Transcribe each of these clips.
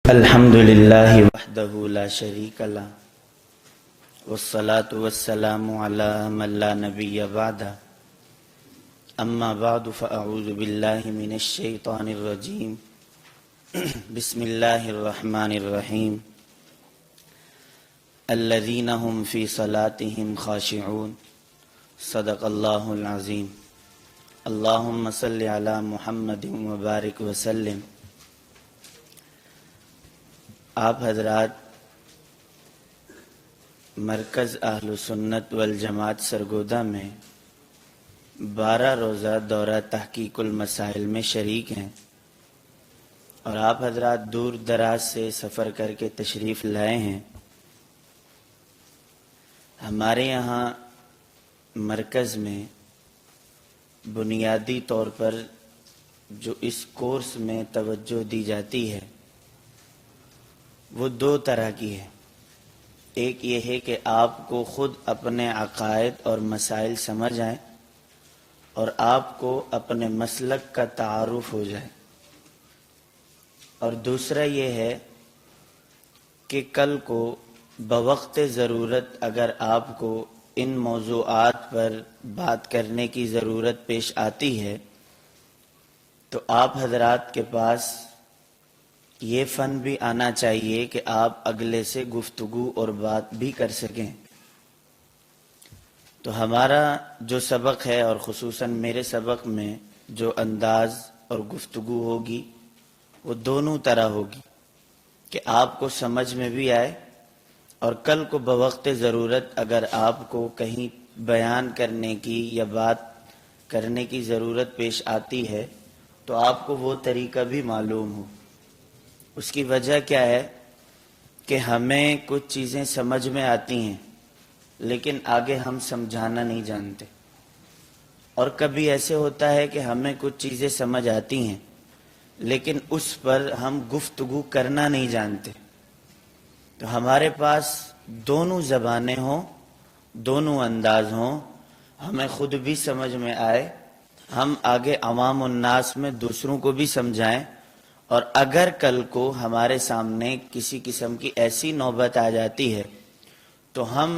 الحمد للہ وحدہ لا شریک لہ والصلاة والسلام علی من لا نبی بعدہ اما بعد فاعوذ باللہ من الشیطان الرجیم بسم اللہ الرحمن الرحیم الذین هم فی صلاتهم خاشعون صدق اللہ العظیم اللہم صل علی محمد وبارک وسلم۔ آپ حضرات مرکز اہل سنت والجماعت سرگودہ میں 12 روزہ دورہ تحقیق المسائل میں شریک ہیں، اور آپ حضرات دور دراز سے سفر کر کے تشریف لائے ہیں۔ ہمارے یہاں مرکز میں بنیادی طور پر جو اس کورس میں توجہ دی جاتی ہے وہ 2 طرح کی ہے۔ ایک یہ ہے کہ آپ کو خود اپنے عقائد اور مسائل سمجھ آئیں اور آپ کو اپنے مسلک کا تعارف ہو جائے، اور دوسرا یہ ہے کہ کل کو بوقت ضرورت اگر آپ کو ان موضوعات پر بات کرنے کی ضرورت پیش آتی ہے تو آپ حضرات کے پاس یہ فن بھی آنا چاہیے کہ آپ اگلے سے گفتگو اور بات بھی کر سکیں۔ تو ہمارا جو سبق ہے، اور خصوصاً میرے سبق میں جو انداز اور گفتگو ہوگی وہ دونوں طرح ہوگی کہ آپ کو سمجھ میں بھی آئے، اور کل کو بوقت ضرورت اگر آپ کو کہیں بیان کرنے کی یا بات کرنے کی ضرورت پیش آتی ہے تو آپ کو وہ طریقہ بھی معلوم ہو۔ اس کی وجہ کیا ہے کہ ہمیں کچھ چیزیں سمجھ میں آتی ہیں لیکن آگے ہم سمجھانا نہیں جانتے، اور کبھی ایسے ہوتا ہے کہ ہمیں کچھ چیزیں سمجھ آتی ہیں لیکن اس پر ہم گفتگو کرنا نہیں جانتے۔ تو ہمارے پاس دونوں زبانیں ہوں، دونوں انداز ہوں، ہمیں خود بھی سمجھ میں آئے، ہم آگے عوام الناس میں دوسروں کو بھی سمجھائیں، اور اگر کل کو ہمارے سامنے کسی قسم کی ایسی نوبت آ جاتی ہے تو ہم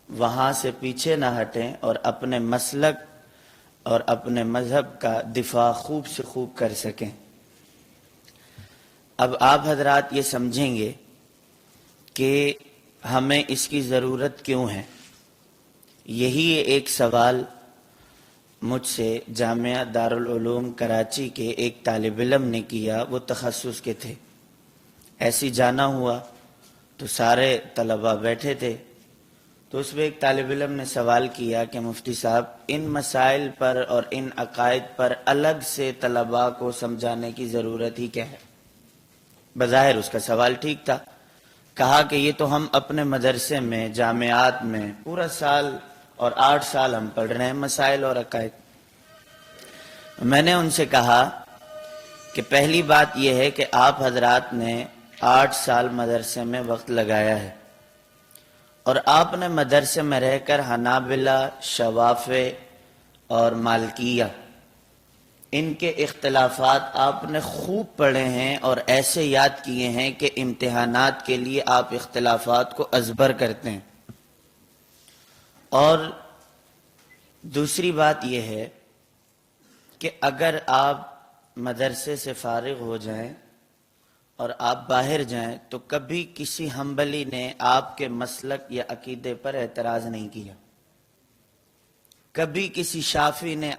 وہاں سے پیچھے نہ ہٹیں اور اپنے مسلک اور اپنے مذہب کا دفاع خوب سے خوب کر سکیں۔ اب آپ حضرات یہ سمجھیں گے کہ ہمیں اس کی ضرورت کیوں ہے۔ یہی ایک سوال مجھ سے جامعہ دارالعلوم کراچی کے ایک طالب علم نے کیا، وہ تخصص کے تھے۔ ایسی جانا ہوا تو سارے طلباء بیٹھے تھے، تو اس میں ایک طالب علم نے سوال کیا کہ مفتی صاحب ان مسائل پر اور ان عقائد پر الگ سے طلباء کو سمجھانے کی ضرورت ہی کیا ہے؟ بظاہر اس کا سوال ٹھیک تھا۔ کہا کہ یہ تو ہم اپنے مدرسے میں جامعات میں پورا سال اور 8 سال ہم پڑھ رہے ہیں مسائل اور عقائد۔ میں نے ان سے کہا کہ پہلی بات یہ ہے کہ آپ حضرات نے 8 سال مدرسے میں وقت لگایا ہے، اور آپ نے مدرسے میں رہ کر حنابلہ، شوافع اور مالکیہ ان کے اختلافات آپ نے خوب پڑھے ہیں اور ایسے یاد کیے ہیں کہ امتحانات کے لیے آپ اختلافات کو ازبر کرتے ہیں۔ اور دوسری بات یہ ہے کہ اگر آپ مدرسے سے فارغ ہو جائیں اور آپ باہر جائیں تو کبھی کسی حنبلی نے آپ کے مسلک یا عقیدے پر اعتراض نہیں کیا، کبھی کسی شافعی نے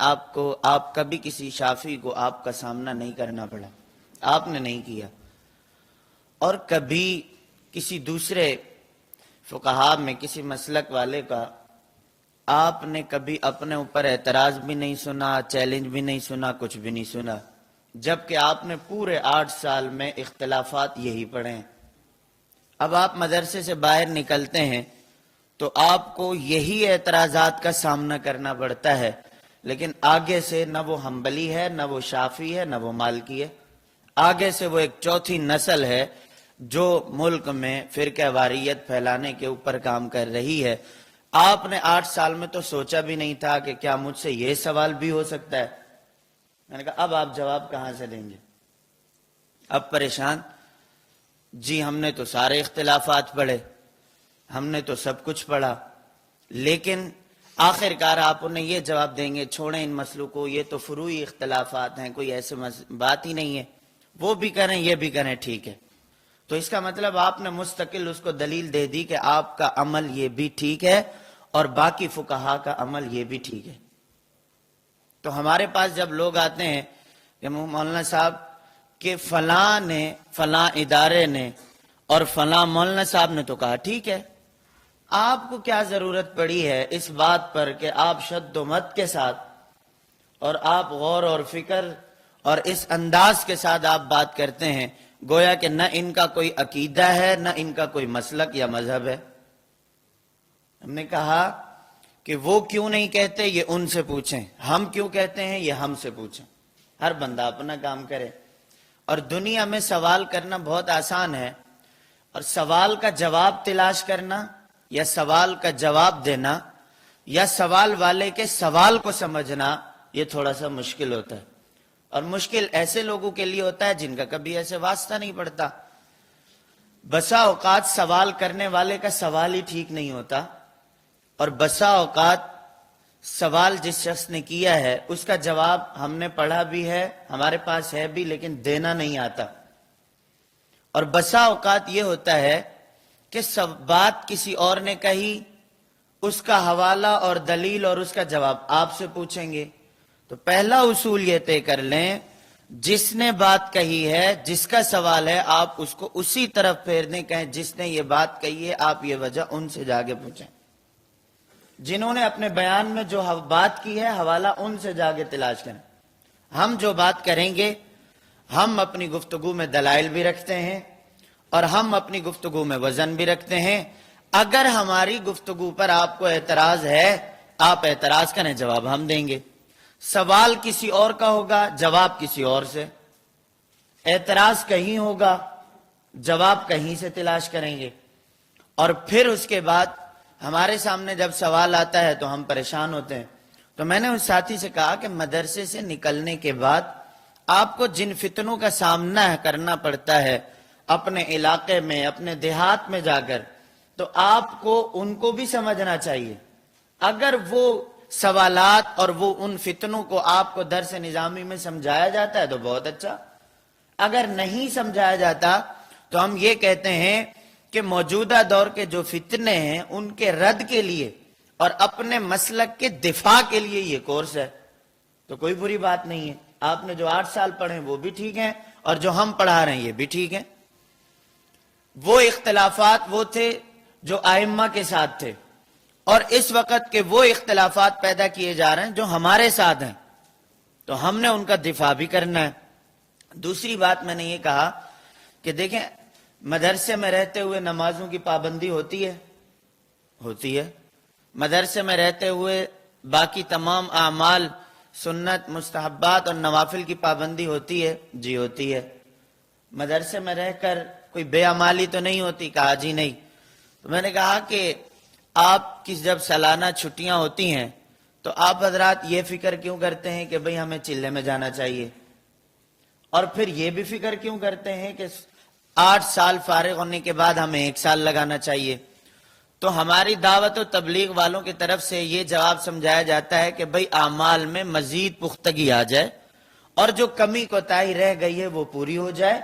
کبھی کسی شافعی کو آپ کا سامنا نہیں کرنا پڑا، آپ نے نہیں کیا، اور کبھی کسی دوسرے فقہا میں کسی مسلک والے کا آپ نے کبھی اپنے اوپر اعتراض بھی نہیں سنا، چیلنج بھی نہیں سنا، کچھ بھی نہیں سنا، جبکہ آپ نے پورے 8 سال میں اختلافات یہی پڑھے ہیں۔ اب آپ مدرسے سے باہر نکلتے ہیں تو آپ کو یہی اعتراضات کا سامنا کرنا پڑتا ہے، لیکن آگے سے نہ وہ حنبلی ہے، نہ وہ شافعی ہے، نہ وہ مالکی ہے، آگے سے وہ ایک چوتھی نسل ہے جو ملک میں فرقہ واریت پھیلانے کے اوپر کام کر رہی ہے۔ آپ نے 8 سال میں تو سوچا بھی نہیں تھا کہ کیا مجھ سے یہ سوال بھی ہو سکتا ہے۔ میں نے کہا اب آپ جواب کہاں سے دیں گے؟ اب پریشان۔ جی ہم نے تو سارے اختلافات پڑھے، ہم نے تو سب کچھ پڑھا، لیکن آخر کار آپ انہیں یہ جواب دیں گے چھوڑیں ان مسئلوں کو، یہ تو فروعی اختلافات ہیں، کوئی ایسے بات ہی نہیں ہے، وہ بھی کریں یہ بھی کریں ٹھیک ہے۔ تو اس کا مطلب آپ نے مستقل اس کو دلیل دے دی کہ آپ کا عمل یہ بھی ٹھیک ہے اور باقی فقہا کا عمل یہ بھی ٹھیک ہے۔ تو ہمارے پاس جب لوگ آتے ہیں کہ مولانا صاحب کہ فلاں نے، فلاں ادارے نے اور فلاں مولانا صاحب نے تو کہا ٹھیک ہے، آپ کو کیا ضرورت پڑی ہے اس بات پر کہ آپ شد و مت کے ساتھ اور آپ غور اور فکر اور اس انداز کے ساتھ آپ بات کرتے ہیں گویا کہ نہ ان کا کوئی عقیدہ ہے نہ ان کا کوئی مسلک یا مذہب ہے۔ ہم نے کہا کہ وہ کیوں نہیں کہتے یہ ان سے پوچھیں، ہم کیوں کہتے ہیں یہ ہم سے پوچھیں۔ ہر بندہ اپنا کام کرے، اور دنیا میں سوال کرنا بہت آسان ہے، اور سوال کا جواب تلاش کرنا یا سوال کا جواب دینا یا سوال والے کے سوال کو سمجھنا یہ تھوڑا سا مشکل ہوتا ہے، اور مشکل ایسے لوگوں کے لیے ہوتا ہے جن کا کبھی ایسے واسطہ نہیں پڑتا۔ بسا اوقات سوال کرنے والے کا سوال ہی ٹھیک نہیں ہوتا، اور بسا اوقات سوال جس شخص نے کیا ہے اس کا جواب ہم نے پڑھا بھی ہے، ہمارے پاس ہے بھی، لیکن دینا نہیں آتا۔ اور بسا اوقات یہ ہوتا ہے کہ سب بات کسی اور نے کہی، اس کا حوالہ اور دلیل اور اس کا جواب آپ سے پوچھیں گے۔ تو پہلا اصول یہ طے کر لیں، جس نے بات کہی ہے، جس کا سوال ہے، آپ اس کو اسی طرف پھیر دیں، کہیں جس نے یہ بات کہی ہے آپ یہ وجہ ان سے جا کے پوچھیں۔ جنہوں نے اپنے بیان میں جو بات کی ہے حوالہ ان سے جا کے تلاش کریں۔ ہم جو بات کریں گے ہم اپنی گفتگو میں دلائل بھی رکھتے ہیں اور ہم اپنی گفتگو میں وزن بھی رکھتے ہیں۔ اگر ہماری گفتگو پر آپ کو اعتراض ہے آپ اعتراض کریں، جواب ہم دیں گے۔ سوال کسی اور کا ہوگا، جواب کسی اور سے، اعتراض کہیں ہوگا، جواب کہیں سے تلاش کریں گے۔ اور پھر اس کے بعد ہمارے سامنے جب سوال آتا ہے تو ہم پریشان ہوتے ہیں۔ تو میں نے اس ساتھی سے کہا کہ مدرسے سے نکلنے کے بعد آپ کو جن فتنوں کا سامنا کرنا پڑتا ہے اپنے علاقے میں، اپنے دیہات میں جا کر، تو آپ کو ان کو بھی سمجھنا چاہیے۔ اگر وہ سوالات اور وہ ان فتنوں کو آپ کو درس نظامی میں سمجھایا جاتا ہے تو بہت اچھا، اگر نہیں سمجھایا جاتا تو ہم یہ کہتے ہیں کہ موجودہ دور کے جو فتنے ہیں ان کے رد کے لیے اور اپنے مسلک کے دفاع کے لیے یہ کورس ہے، تو کوئی بری بات نہیں ہے۔ آپ نے جو 8 سال پڑھے وہ بھی ٹھیک ہیں اور جو ہم پڑھا رہے ہیں یہ بھی ٹھیک ہے۔ وہ اختلافات وہ تھے جو ائمہ کے ساتھ تھے، اور اس وقت کے وہ اختلافات پیدا کیے جا رہے ہیں جو ہمارے ساتھ ہیں، تو ہم نے ان کا دفاع بھی کرنا ہے۔ دوسری بات میں نے یہ کہا کہ دیکھیں مدرسے میں رہتے ہوئے نمازوں کی پابندی ہوتی ہے، مدرسے میں رہتے ہوئے باقی تمام اعمال، سنت، مستحبات اور نوافل کی پابندی ہوتی ہے، جی ہوتی ہے۔ مدرسے میں رہ کر کوئی بے عمالی تو نہیں ہوتی، کہا جی نہیں۔ تو میں نے کہا کہ آپ کی جب سالانہ چھٹیاں ہوتی ہیں تو آپ حضرات یہ فکر کیوں کرتے ہیں کہ بھئی ہمیں چلے میں جانا چاہیے، اور پھر یہ بھی فکر کیوں کرتے ہیں کہ 8 سال فارغ ہونے کے بعد ہمیں 1 سال لگانا چاہیے؟ تو ہماری دعوت و تبلیغ والوں کی طرف سے یہ جواب سمجھایا جاتا ہے کہ بھئی اعمال میں مزید پختگی آ جائے اور جو کمی کوتاہی رہ گئی ہے وہ پوری ہو جائے،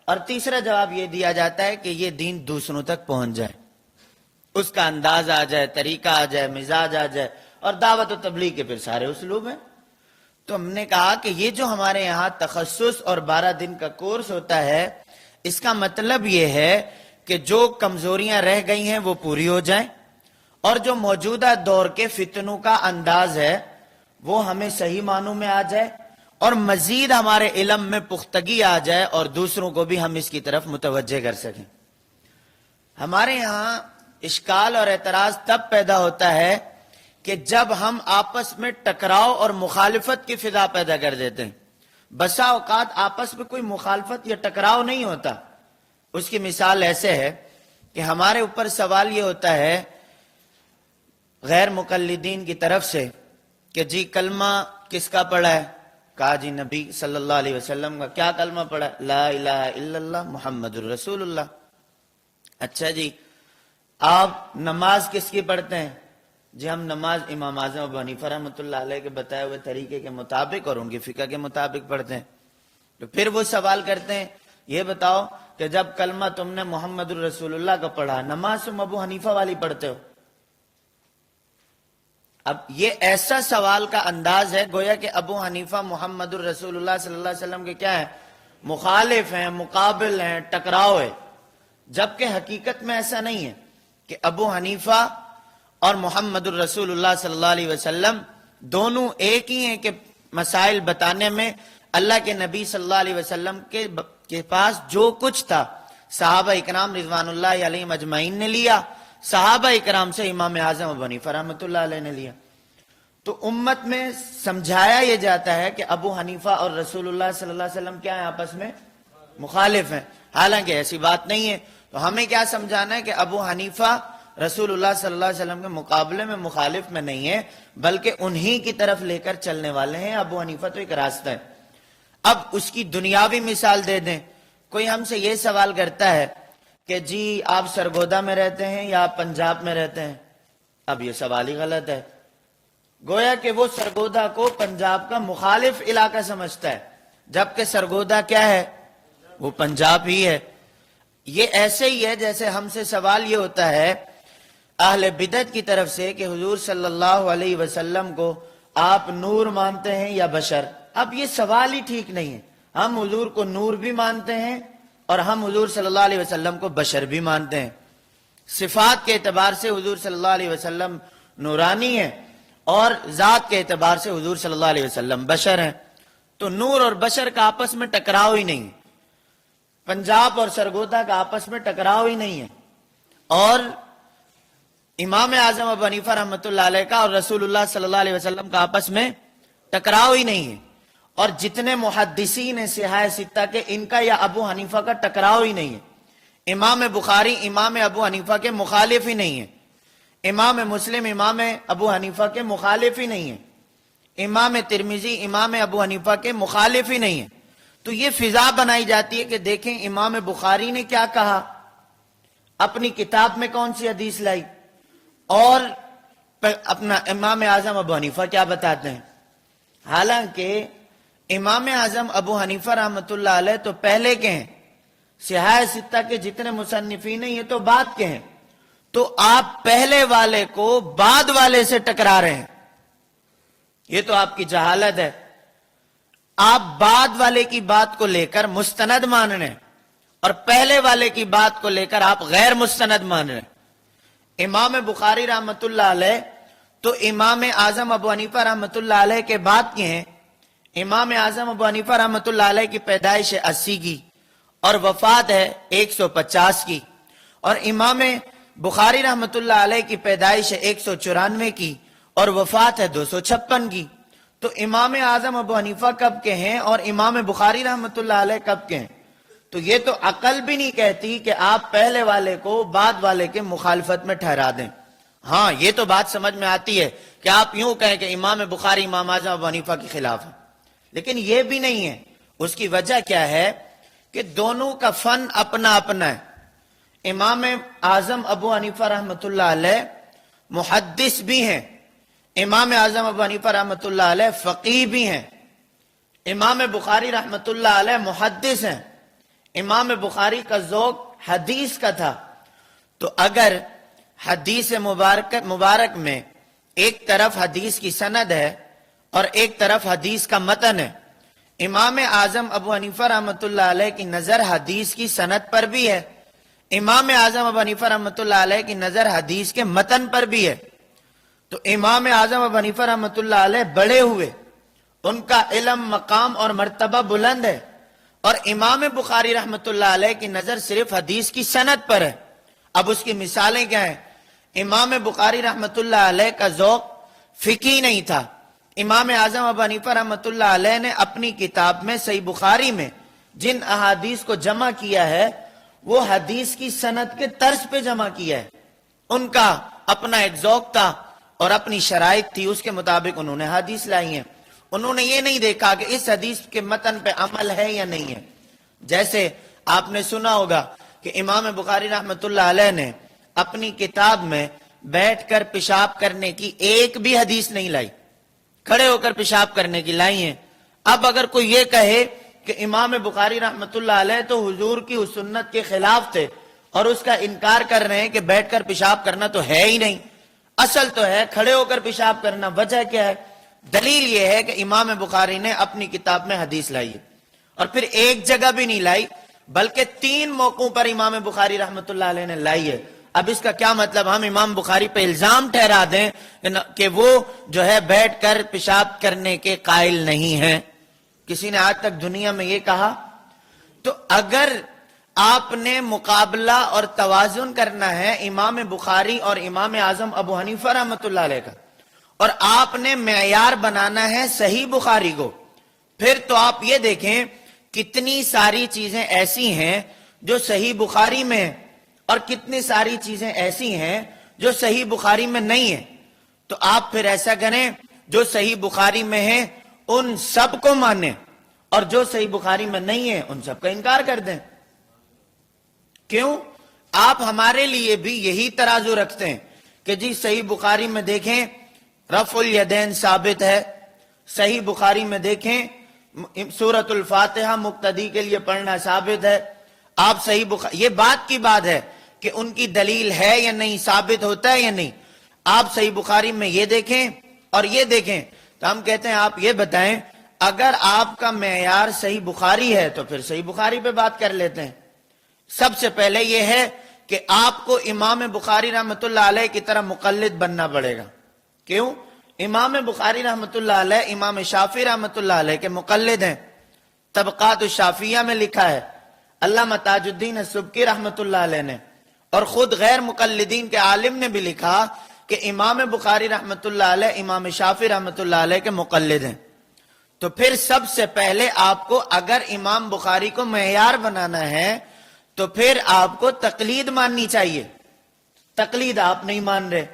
اور تیسرا جواب یہ دیا جاتا ہے کہ یہ دین دوسروں تک پہنچ جائے، اس کا انداز آ جائے، طریقہ آ جائے، مزاج آ جائے، اور دعوت و تبلیغ کے پھر سارے اسلوب ہیں۔ تو ہم نے کہا کہ یہ جو ہمارے یہاں تخصص اور 12 دن کا کورس ہوتا ہے، اس کا مطلب یہ ہے کہ جو کمزوریاں رہ گئی ہیں وہ پوری ہو جائیں، اور جو موجودہ دور کے فتنوں کا انداز ہے وہ ہمیں صحیح معنوں میں آ جائے، اور مزید ہمارے علم میں پختگی آ جائے، اور دوسروں کو بھی ہم اس کی طرف متوجہ کر سکیں۔ ہمارے یہاں اشکال اور اعتراض تب پیدا ہوتا ہے کہ جب ہم آپس میں ٹکراؤ اور مخالفت کی فضا پیدا کر دیتے ہیں۔ بسا اوقات آپس میں کوئی مخالفت یا ٹکراؤ نہیں ہوتا۔ اس کی مثال ایسے ہے کہ ہمارے اوپر سوال یہ ہوتا ہے غیر مقلدین کی طرف سے کہ جی کلمہ کس کا پڑھا ہے؟ کہا جی نبی صلی اللہ علیہ وسلم کا کیا کلمہ پڑھا؟ لا الہ الا اللہ محمد الرسول اللہ۔ اچھا جی، آپ نماز کس کی پڑھتے ہیں؟ جی ہم نماز امام اعظم ابو حنیفہ رحمۃ اللہ علیہ کے بتائے ہوئے طریقے کے مطابق اور ان کی فقہ کے مطابق پڑھتے ہیں۔ تو پھر وہ سوال کرتے ہیں یہ بتاؤ کہ جب کلمہ تم نے محمد الرسول اللہ کا پڑھا، نماز تم ابو حنیفہ والی پڑھتے ہو۔ اب یہ ایسا سوال کا انداز ہے گویا کہ ابو حنیفہ محمد الرسول اللہ صلی اللہ علیہ وسلم کے کیا ہیں؟ مخالف ہیں، مقابل ہیں، ٹکراؤ ہے، جبکہ حقیقت میں ایسا نہیں ہے کہ ابو حنیفہ اور محمد الرسول اللہ صلی اللہ علیہ وسلم دونوں ایک ہی ہیں کہ مسائل بتانے میں اللہ کے نبی صلی اللہ علیہ وسلم کے پاس جو کچھ تھا صحابہ اکرام رضوان اللہ علیہم اجمعین نے لیا، صحابہ اکرام سے امام اعظم ابو حنیفہ رحمۃ اللہ علیہ نے لیا۔ تو امت میں سمجھایا یہ جاتا ہے کہ ابو حنیفہ اور رسول اللہ صلی اللہ علیہ وسلم کیا ہیں؟ آپس میں مخالف ہیں، حالانکہ ایسی بات نہیں ہے۔ تو ہمیں کیا سمجھانا ہے کہ ابو حنیفہ رسول اللہ صلی اللہ علیہ وسلم کے مقابلے میں مخالف میں نہیں ہے، بلکہ انہی کی طرف لے کر چلنے والے ہیں۔ ابو حنیفہ تو ایک راستہ ہے۔ اب اس کی دنیاوی مثال دے دیں، کوئی ہم سے یہ سوال کرتا ہے کہ جی آپ سرگودا میں رہتے ہیں یا آپ پنجاب میں رہتے ہیں؟ اب یہ سوال ہی غلط ہے، گویا کہ وہ سرگودا کو پنجاب کا مخالف علاقہ سمجھتا ہے، جبکہ سرگودا کیا ہے؟ وہ پنجاب ہی ہے۔ یہ ایسے ہی ہے جیسے ہم سے سوال یہ ہوتا ہے اہل بدعت کی طرف سے کہ حضور صلی اللہ علیہ وسلم کو آپ نور مانتے ہیں یا بشر؟ اب یہ سوال ہی ٹھیک نہیں ہے۔ ہم حضور کو نور بھی مانتے ہیں اور ہم حضور صلی اللہ علیہ وسلم کو بشر بھی مانتے ہیں۔ صفات کے اعتبار سے حضور صلی اللہ علیہ وسلم نورانی ہیں اور ذات کے اعتبار سے حضور صلی اللہ علیہ وسلم بشر ہیں۔ تو نور اور بشر کا آپس میں ٹکراؤ ہی نہیں ہے، پنجاب اور سرگودا کا آپس میں ٹکراؤ ہی نہیں ہے، اور امام اعظم ابو حنیفہ رحمۃ اللہ علیہ کا اور رسول اللہ صلی اللہ علیہ وسلم کا آپس میں ٹکراؤ ہی نہیں ہے، اور جتنے محدثین ہیں صحاح ستہ کے، ان کا یا ابو حنیفہ کا ٹکراؤ ہی نہیں ہے۔ امام بخاری امام ابو حنیفہ کے مخالف ہی نہیں ہے، امام مسلم امام ابو حنیفہ کے مخالف ہی نہیں ہے، امام ترمذی امام ابو حنیفہ کے مخالف ہی نہیں ہے۔ تو یہ فضا بنائی جاتی ہے کہ دیکھیں امام بخاری نے کیا کہا، اپنی کتاب میں کون سی حدیث لائی، اور اپنا امام اعظم ابو حنیفہ کیا بتاتے ہیں۔ حالانکہ امام اعظم ابو حنیفہ رحمۃ اللہ علیہ تو پہلے کے ہیں، صحاح ستہ کے جتنے مصنفین ہیں یہ تو بعد کے ہیں، تو آپ پہلے والے کو بعد والے سے ٹکرا رہے ہیں، یہ تو آپ کی جہالت ہے۔ آپ بعد والے کی بات کو لے کر مستند مان رہے ہیں اور پہلے والے کی بات کو لے کر آپ غیر مستند مان رہے ہیں۔ امام بخاری رحمۃ اللہ علیہ تو امام اعظم ابو حنیفہ رحمۃ اللہ علیہ کے بعد کے ہیں۔ امام اعظم ابو حنیفہ رحمۃ اللہ علیہ کی پیدائش 80 کی اور وفات ہے 150 کی، اور امام بخاری رحمۃ اللہ علیہ کی پیدائش 194 کی اور وفات ہے 256 کی۔ تو امام اعظم ابو حنیفہ کب کے ہیں اور امام بخاری رحمۃ اللہ علیہ کب کے ہیں؟ تو یہ تو عقل بھی نہیں کہتی کہ آپ پہلے والے کو بعد والے کے مخالفت میں ٹھہرا دیں۔ ہاں یہ تو بات سمجھ میں آتی ہے کہ آپ یوں کہیں کہ امام بخاری امام اعظم ابو حنیفہ کے خلاف ہے، لیکن یہ بھی نہیں ہے۔ اس کی وجہ کیا ہے کہ دونوں کا فن اپنا اپنا ہے۔ امام اعظم ابو حنیفہ رحمۃ اللہ علیہ محدث بھی ہیں، امام اعظم ابو حنیفہ رحمۃ اللہ علیہ فقیہ بھی ہیں، امام بخاری رحمۃ اللہ علیہ محدث ہیں۔ امام بخاری کا ذوق حدیث کا تھا، تو اگر حدیث مبارک میں ایک طرف حدیث کی سند ہے اور ایک طرف حدیث کا متن ہے، امام اعظم ابو حنیفہ رحمۃ اللہ علیہ کی نظر حدیث کی سند پر بھی ہے، امام اعظم ابو حنیفہ رحمۃ اللہ علیہ کی نظر حدیث کے متن پر بھی ہے۔ تو امام اعظم ابو حنیفہ رحمۃ اللہ علیہ بڑے ہوئے، ان کا علم مقام اور مرتبہ بلند ہے، اور امام بخاری رحمۃ اللہ علیہ کی نظر صرف حدیث کی سند پر ہے۔ اب اس کی مثالیں کیا ہیں؟ امام بخاری رحمۃ اللہ علیہ کا ذوق فقہی نہیں تھا۔ امام اعظم ابو حنیفہ رحمۃ اللہ علیہ نے اپنی کتاب میں صحیح بخاری میں جن احادیث کو جمع کیا ہے وہ حدیث کی سند کے طرز پہ جمع کیا ہے۔ ان کا اپنا ایک ذوق تھا اور اپنی شرائط تھی، اس کے مطابق انہوں نے حدیث لائی ہیں۔ انہوں نے یہ نہیں دیکھا کہ اس حدیث کے متن پہ عمل ہے یا نہیں ہے. جیسے آپ نے سنا ہوگا کہ امام بخاری رحمۃ اللہ علیہ نے اپنی کتاب میں بیٹھ کر پیشاب کرنے کی ایک بھی حدیث نہیں لائی، کھڑے ہو کر پیشاب کرنے کی لائی ہیں. اب اگر کوئی یہ کہے کہ امام بخاری رحمۃ اللہ علیہ تو حضور کی اس سنت کے خلاف تھے اور اس کا انکار کر رہے ہیں کہ بیٹھ کر پیشاب کرنا تو ہے ہی نہیں، اصل تو ہے کھڑے ہو کر پیشاب کرنا. وجہ کیا ہے؟ دلیل یہ ہے کہ امام بخاری نے اپنی کتاب میں حدیث لائی ہے، اور پھر ایک جگہ بھی نہیں لائی بلکہ 3 موقعوں پر امام بخاری رحمۃ اللہ علیہ نے لائی ہے. اب اس کا کیا مطلب؟ ہم امام بخاری پہ الزام ٹھہرا دیں کہ وہ جو ہے بیٹھ کر پیشاب کرنے کے قائل نہیں ہیں؟ کسی نے آج تک دنیا میں یہ کہا؟ تو اگر آپ نے مقابلہ اور توازن کرنا ہے امام بخاری اور امام اعظم ابو حنیفہ رحمۃ اللہ علیہ کا، اور آپ نے معیار بنانا ہے صحیح بخاری کو، پھر تو آپ یہ دیکھیں کتنی ساری چیزیں ایسی ہیں جو صحیح بخاری میں ہیں اور کتنی ساری چیزیں ایسی ہیں جو صحیح بخاری میں نہیں ہیں. تو آپ پھر ایسا کریں جو صحیح بخاری میں ہیں ان سب کو مانیں، اور جو صحیح بخاری میں نہیں ہے ان سب کا انکار کر دیں. کیوں؟ آپ ہمارے لیے بھی یہی ترازو رکھتے ہیں کہ جی صحیح بخاری میں دیکھیں رفع الیدین ثابت ہے، صحیح بخاری میں دیکھیں سورۃ الفاتحہ مقتدی کے لیے پڑھنا ثابت ہے. آپ صحیح بخاری، یہ بات کی بات ہے کہ ان کی دلیل ہے یا نہیں، ثابت ہوتا ہے یا نہیں. آپ صحیح بخاری میں یہ دیکھیں اور یہ دیکھیں، تو ہم کہتے ہیں آپ یہ بتائیں اگر آپ کا معیار صحیح بخاری ہے تو پھر صحیح بخاری پہ بات کر لیتے ہیں. سب سے پہلے یہ ہے کہ آپ کو امام بخاری رحمۃ اللہ علیہ کی طرح مقلد بننا پڑے گا. کیوں؟ امام بخاری رحمۃ اللہ علیہ امام شافعی رحمۃ اللہ علیہ کے مقلد ہیں. طبقات الشافعیہ میں لکھا ہے علامہ تاج الدین سبکی رحمۃ اللہ علیہ نے، اور خود غیر مقلدین کے عالم نے بھی لکھا کہ امام بخاری رحمۃ اللہ علیہ امام شافعی رحمۃ اللہ علیہ کے مقلد ہیں. تو پھر سب سے پہلے آپ کو اگر امام بخاری کو معیار بنانا ہے تو پھر آپ کو تقلید ماننی چاہیے. تقلید آپ نہیں مان رہے.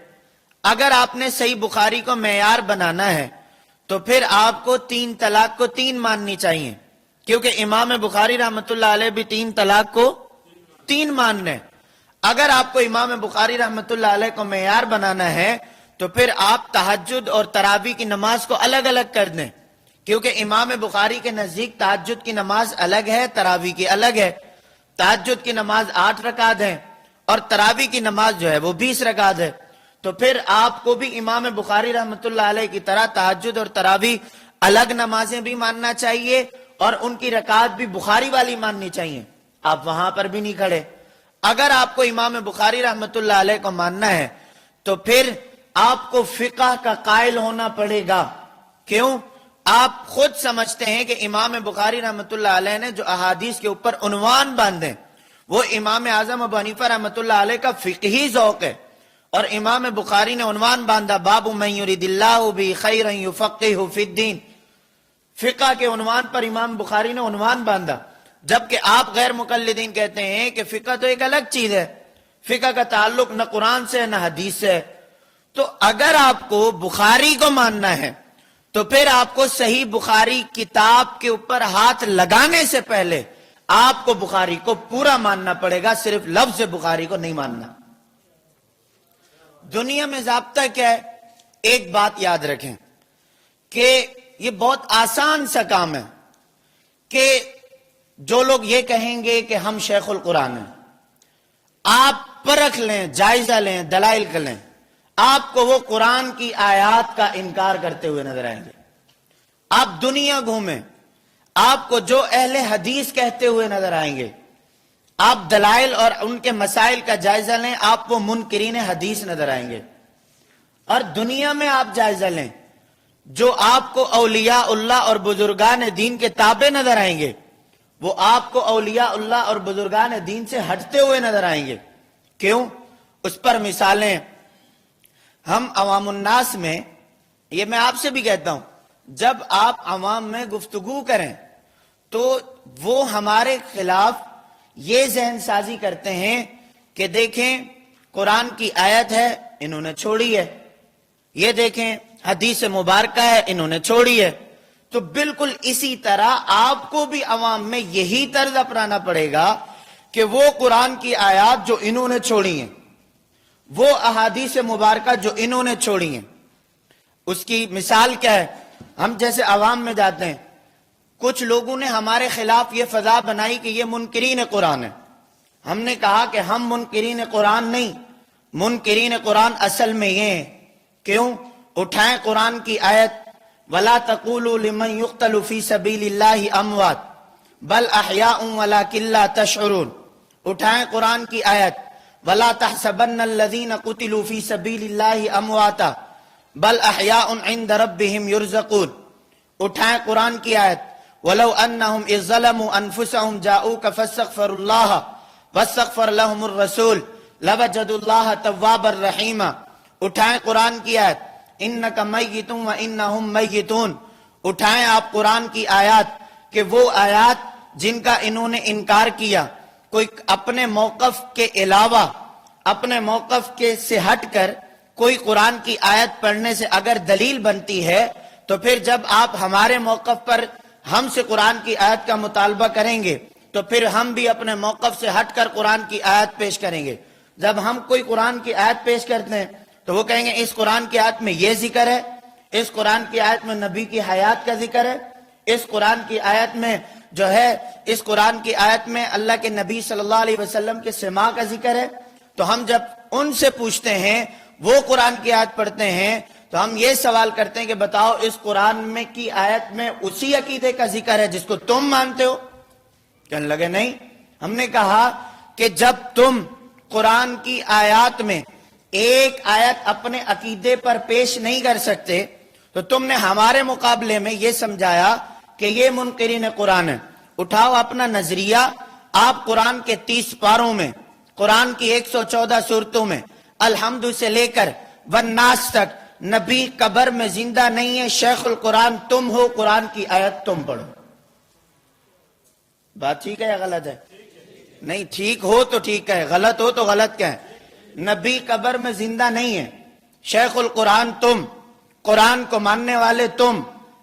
اگر آپ نے صحیح بخاری کو معیار بنانا ہے تو پھر آپ کو 3 طلاق کو 3 ماننی چاہیے، کیونکہ امام بخاری رحمۃ اللہ علیہ بھی 3 طلاق کو 3 مان رہے ہیں. اگر آپ کو امام بخاری رحمۃ اللہ علیہ کو معیار بنانا ہے تو پھر آپ تہجد اور تراویح کی نماز کو الگ الگ کر دیں، کیونکہ امام بخاری کے نزدیک تہجد کی نماز الگ ہے، تراویح کی الگ ہے. تہجد کی نماز 8 رکعت ہے اور تراویح کی نماز جو ہے وہ 20 رکعت ہے. تو پھر آپ کو بھی امام بخاری رحمۃ اللہ علیہ کی طرح تہجد اور تراویح الگ نمازیں بھی ماننا چاہیے اور ان کی رکعت بھی بخاری والی ماننی چاہیے. آپ وہاں پر بھی نہیں کھڑے. اگر آپ کو امام بخاری رحمۃ اللہ علیہ کو ماننا ہے تو پھر آپ کو فقہ کا قائل ہونا پڑے گا. کیوں؟ آپ خود سمجھتے ہیں کہ امام بخاری رحمۃ اللہ علیہ نے جو احادیث کے اوپر عنوان باندھے وہ امام اعظم ابو حنیفہ رحمۃ اللہ علیہ کا فقہی ذوق ہے، اور امام بخاری نے عنوان باندھا باب من یرید اللہ بہ خیرا یفقہہ فی الدین. فقہ کے عنوان پر امام بخاری نے عنوان باندھا، جبکہ آپ غیر مقلدین کہتے ہیں کہ فقہ تو ایک الگ چیز ہے، فقہ کا تعلق نہ قرآن سے نہ حدیث سے. تو اگر آپ کو بخاری کو ماننا ہے تو پھر آپ کو صحیح بخاری کتاب کے اوپر ہاتھ لگانے سے پہلے آپ کو بخاری کو پورا ماننا پڑے گا، صرف لفظ بخاری کو نہیں ماننا. دنیا میں ضابطہ کیا ہے؟ ایک بات یاد رکھیں کہ یہ بہت آسان سا کام ہے کہ جو لوگ یہ کہیں گے کہ ہم شیخ القرآن ہیں، آپ پرکھ لیں، جائزہ لیں، دلائل کر لیں، آپ کو وہ قرآن کی آیات کا انکار کرتے ہوئے نظر آئیں گے. آپ دنیا گھومیں، آپ کو جو اہل حدیث کہتے ہوئے نظر آئیں گے. آپ دلائل اور ان کے مسائل کا جائزہ لیں، آپ کو منکرین حدیث نظر آئیں گے. اور دنیا میں آپ جائزہ لیں، جو آپ کو اولیاء اللہ اور بزرگان دین کے تابع نظر آئیں گے وہ آپ کو اولیاء اللہ اور بزرگان دین سے ہٹتے ہوئے نظر آئیں گے. کیوں؟ اس پر مثالیں ہم عوام الناس میں، یہ میں آپ سے بھی کہتا ہوں، جب آپ عوام میں گفتگو کریں تو وہ ہمارے خلاف یہ ذہن سازی کرتے ہیں کہ دیکھیں قرآن کی آیت ہے انہوں نے چھوڑی ہے، یہ دیکھیں حدیث مبارکہ ہے انہوں نے چھوڑی ہے، تو بالکل اسی طرح آپ کو بھی عوام میں یہی طرز اپنانا پڑے گا کہ وہ قرآن کی آیات جو انہوں نے چھوڑی ہیں، وہ احادیث مبارکہ جو انہوں نے چھوڑی ہیں، اس کی مثال کیا ہے؟ ہم جیسے عوام میں جاتے ہیں، کچھ لوگوں نے ہمارے خلاف یہ فضا بنائی کہ یہ منکرین قرآن ہے. ہم نے کہا کہ ہم منکرین قرآن نہیں، منکرین قرآن اصل میں یہ ہیں. کیوں؟ اٹھائیں قرآن کی آیت وَلَا تَقُولُوا لِمَنْ يُقْتَلُ فِي سَبِيلِ اللَّهِ أَمْوَاتٌ بَلْ أَحْيَاءٌ وَلَكِنْ لَا تَشْعُرُونَ. اٹھائیں قرآن کی آیت وَلَا تَحْسَبَنَّ الَّذِينَ قُتِلُوا فِي سَبِيلِ اللَّهِ أَمْوَاتًا بَلْ أَحْيَاءٌ عِنْدَ رَبِّهِمْ يُرْزَقُونَ. اٹھائیں قرآن کی آیت وَلَوْ أَنَّهُمْ إِذْ ظَلَمُوا أَنفُسَهُمْ جَاءُوكَ فَاسْتَغْفَرُوا اللَّهَ وَاسْتَغْفَرَ لَهُمُ الرَّسُولُ لَوَجَدُوا اللَّهَ تَوَّابًا رَحِيمًا. اٹھائیں قرآن کی آیت اِنَّكَ مَيِّتٌ وَإِنَّهُمْ مَيِّتُونَ. اٹھائیں آپ قرآن کی آیات کہ وہ آیات جن کا انہوں نے انکار کیا، کوئی اپنے موقف کے علاوہ، اپنے موقف کے سے ہٹ کر کوئی قرآن کی آیت پڑھنے سے اگر دلیل بنتی ہے، تو پھر جب آپ ہمارے موقف پر ہم سے قرآن کی آیت کا مطالبہ کریں گے تو پھر ہم بھی اپنے موقف سے ہٹ کر قرآن کی آیت پیش کریں گے. جب ہم کوئی قرآن کی آیت پیش کرتے ہیں تو وہ کہیں گے اس قرآن کی آیت میں یہ ذکر ہے، اس قرآن کی آیت میں نبی کی حیات کا ذکر ہے، اس قرآن کی آیت میں جو ہے، اس قرآن کی آیت میں اللہ کے نبی صلی اللہ علیہ وسلم کے سماع کا ذکر ہے. تو ہم جب ان سے پوچھتے ہیں، وہ قرآن کی آیت پڑھتے ہیں، تو ہم یہ سوال کرتے ہیں کہ بتاؤ اس قرآن میں کی آیت میں اسی عقیدے کا ذکر ہے جس کو تم مانتے ہو؟ کہنے لگے نہیں. ہم نے کہا کہ جب تم قرآن کی آیات میں ایک آیت اپنے عقیدے پر پیش نہیں کر سکتے تو تم نے ہمارے مقابلے میں یہ سمجھایا کہ یہ منکرین قرآن ہے. اٹھاؤ اپنا نظریہ، آپ قرآن کے 30 پاروں میں، قرآن کی 114 سورتوں میں الحمد سے لے کر والناس تک نبی قبر میں زندہ نہیں ہے، شیخ القرآن تم ہو، قرآن کی آیت تم پڑھو. بات ٹھیک ہے یا غلط ہے؟ نہیں، ٹھیک ہو تو ٹھیک ہے، غلط ہو تو غلط کیا ہے. نبی قبر میں زندہ نہیں ہے، شیخ القرآن تم، قرآن کو ماننے والے تم،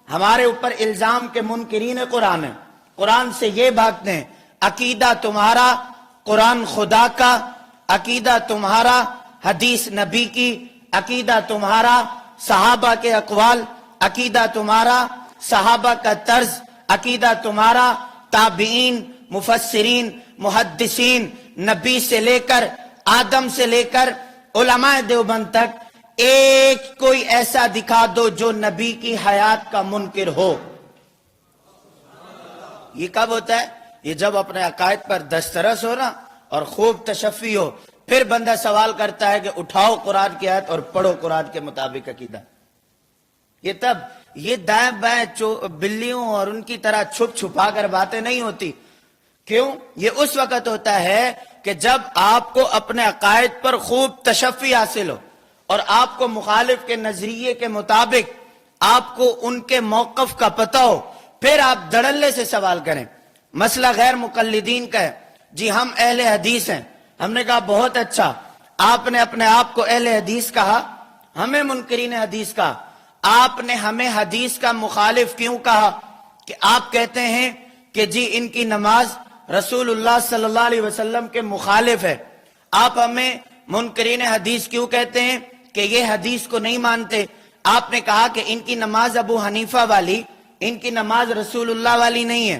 ہمارے اوپر الزام کے منکرین قرآن ہے. قرآن سے یہ بھاگتے ہیں، عقیدہ تمہارا قرآن خدا کا، عقیدہ تمہارا حدیث نبی کی، عقیدہ تمہارا صحابہ کے اقوال، عقیدہ تمہارا صحابہ کا طرز، عقیدہ تمہارا تابعین، مفسرین، محدثین، نبی سے لے کر آدم سے لے کر علماء دیوبند تک ایک کوئی ایسا دکھا دو جو نبی کی حیات کا منکر ہو. یہ کب ہوتا ہے؟ یہ جب اپنے عقائد پر دسترس ہو نا اور خوب تشفی ہو، پھر بندہ سوال کرتا ہے کہ اٹھاؤ قرآن کی آیت اور پڑھو قرآن کے مطابق عقیدہ. یہ تب یہ دائیں بائیں بلیوں اور ان کی طرح چھپ چھپا کر باتیں نہیں ہوتی. کیوں؟ یہ اس وقت ہوتا ہے کہ جب آپ کو اپنے عقائد پر خوب تشفی حاصل ہو اور آپ کو مخالف کے نظریے کے مطابق آپ کو ان کے موقف کا پتہ ہو، پھر آپ دھڑلے سے سوال کریں. مسئلہ غیر مقلدین کا ہے. جی ہم اہل حدیث ہیں. ہم نے کہا بہت اچھا، آپ نے اپنے آپ کو اہل حدیث کہا، ہمیں منکرین حدیث کہا. آپ نے ہمیں حدیث کا مخالف کیوں کہا؟ کہ آپ کہتے ہیں کہ جی ان کی نماز رسول اللہ صلی اللہ علیہ وسلم کے مخالف ہے. آپ ہمیں منکرین حدیث کیوں کہتے ہیں؟ کہ یہ حدیث کو نہیں مانتے. آپ نے کہا کہ ان کی نماز ابو حنیفہ والی، ان کی نماز رسول اللہ والی نہیں ہے.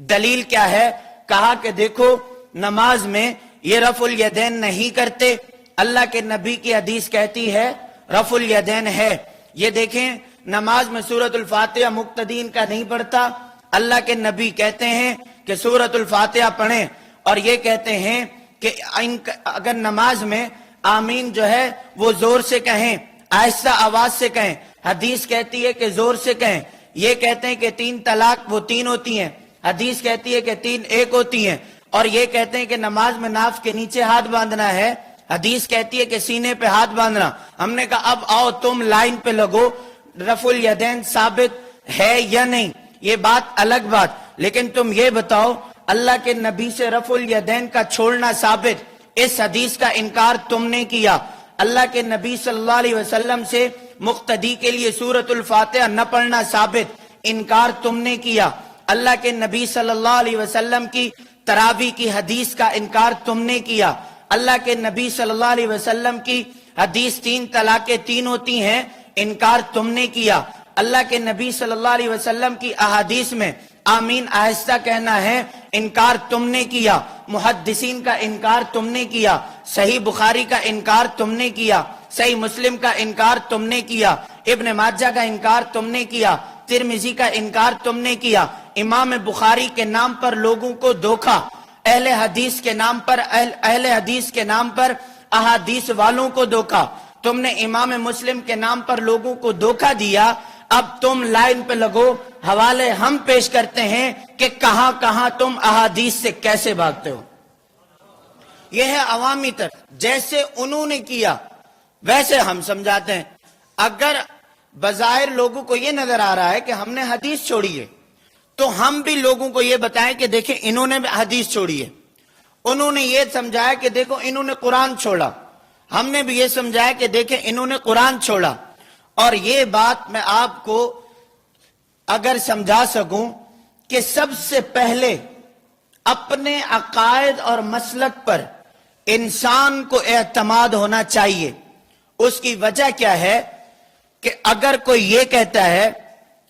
دلیل کیا ہے؟ کہا کہ دیکھو نماز میں یہ رفع الیدین نہیں کرتے، اللہ کے نبی کی حدیث کہتی ہے رفع الیدین ہے. یہ دیکھیں نماز میں سورۃ الفاتحہ مقتدین کا نہیں پڑھتا، اللہ کے نبی کہتے ہیں کہ سورۃ الفاتحہ پڑھیں، اور یہ کہتے ہیں کہ اگر نماز میں آمین جو ہے وہ زور سے کہیں، آہستہ آواز سے کہیں. حدیث کہتی ہے کہ زور سے کہیں. یہ کہتے ہیں کہ 3 طلاق وہ 3 ہوتی ہیں، حدیث کہتی ہے کہ 3 1 ہوتی ہیں. اور یہ کہتے ہیں کہ نماز میں ناف کے نیچے ہاتھ باندھنا ہے، حدیث کہتی ہے کہ سینے پہ ہاتھ باندھنا. ہم نے کہا اب آؤ تم لائن پہ لگو، رفع الیدین ثابت ہے یا نہیں، یہ بات الگ بات. لیکن تم یہ بتاؤ اللہ کے نبی سے رفع الیدین کا چھوڑنا ثابت، اس حدیث کا انکار تم نے کیا. اللہ کے نبی صلی اللہ علیہ وسلم سے مقتدی کے لیے سورۃ الفاتحہ نہ پڑھنا ثابت، انکار تم نے کیا، اللہ کے نبی صلی اللہ علیہ وسلم کی تراویح کی حدیث کا انکار تم نے کیا، اللہ کے نبی صلی اللہ علیہ وسلم کی حدیث 3 طلاقیں 3 ہوتی ہیں انکار تم نے کیا، اللہ کے نبی صلی اللہ علیہ وسلم کی احادیث میں آمین آہستہ کہنا ہے انکار تم نے کیا، محدثین کا انکار تم نے کیا، صحیح بخاری کا انکار تم نے کیا، صحیح مسلم کا انکار تم نے کیا، ابن ماجہ کا انکار تم نے کیا، ترمذی کا انکار تم نے کیا، امام بخاری کے نام پر لوگوں کو دھوکا، اہل حدیث کے نام پر اہل حدیث کے نام پر احادیث والوں کو دھوکا، تم نے امام مسلم کے نام پر لوگوں کو دھوکا دیا۔ اب تم لائن پہ لگو، حوالے ہم پیش کرتے ہیں کہ کہاں کہاں تم احادیث سے کیسے بھاگتے ہو۔ یہ ہے عوامی طرف، جیسے انہوں نے کیا ویسے ہم سمجھاتے ہیں۔ اگر بظاہر لوگوں کو یہ نظر آ رہا ہے کہ ہم نے حدیث چھوڑی ہے، تو ہم بھی لوگوں کو یہ بتائیں کہ دیکھیں انہوں نے حدیث چھوڑی ہے، انہوں نے یہ سمجھایا کہ دیکھو انہوں نے قرآن چھوڑا، ہم نے بھی یہ سمجھایا کہ دیکھیں انہوں نے قرآن چھوڑا۔ اور یہ بات میں آپ کو اگر سمجھا سکوں کہ سب سے پہلے اپنے عقائد اور مسلک پر انسان کو اعتماد ہونا چاہیے۔ اس کی وجہ کیا ہے کہ اگر کوئی یہ کہتا ہے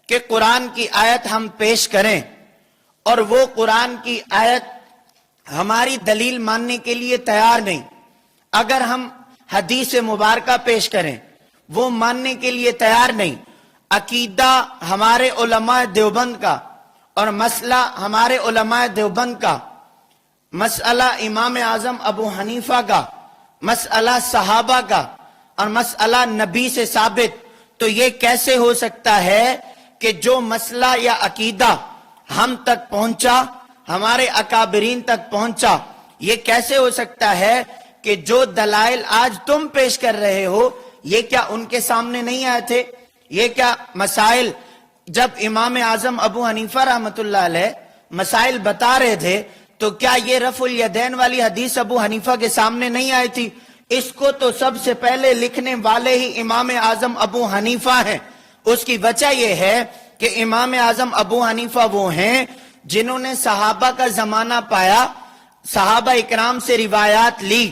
کہ قرآن کی آیت ہم پیش کریں اور وہ قرآن کی آیت ہماری دلیل ماننے کے لیے تیار نہیں، اگر ہم حدیث مبارکہ پیش کریں وہ ماننے کے لیے تیار نہیں، عقیدہ ہمارے علماء دیوبند کا اور مسئلہ ہمارے علماء دیوبند کا، مسئلہ امام اعظم ابو حنیفہ کا، مسئلہ صحابہ کا اور مسئلہ نبی سے ثابت، تو یہ کیسے ہو سکتا ہے کہ جو مسئلہ یا عقیدہ ہم تک پہنچا، ہمارے اکابرین تک پہنچا، یہ کیسے ہو سکتا ہے کہ جو دلائل آج تم پیش کر رہے ہو یہ کیا ان کے سامنے نہیں آئے تھے؟ یہ کیا مسائل جب امام اعظم ابو حنیفہ رحمۃ اللہ علیہ مسائل بتا رہے تھے تو کیا یہ رفع الیدین والی حدیث ابو حنیفہ کے سامنے نہیں آئی تھی؟ اس کو تو سب سے پہلے لکھنے والے ہی امام اعظم ابو حنیفہ ہیں۔ اس کی وجہ یہ ہے کہ امام اعظم ابو حنیفہ وہ ہیں جنہوں نے صحابہ کا زمانہ پایا، صحابہ اکرام سے روایات لی،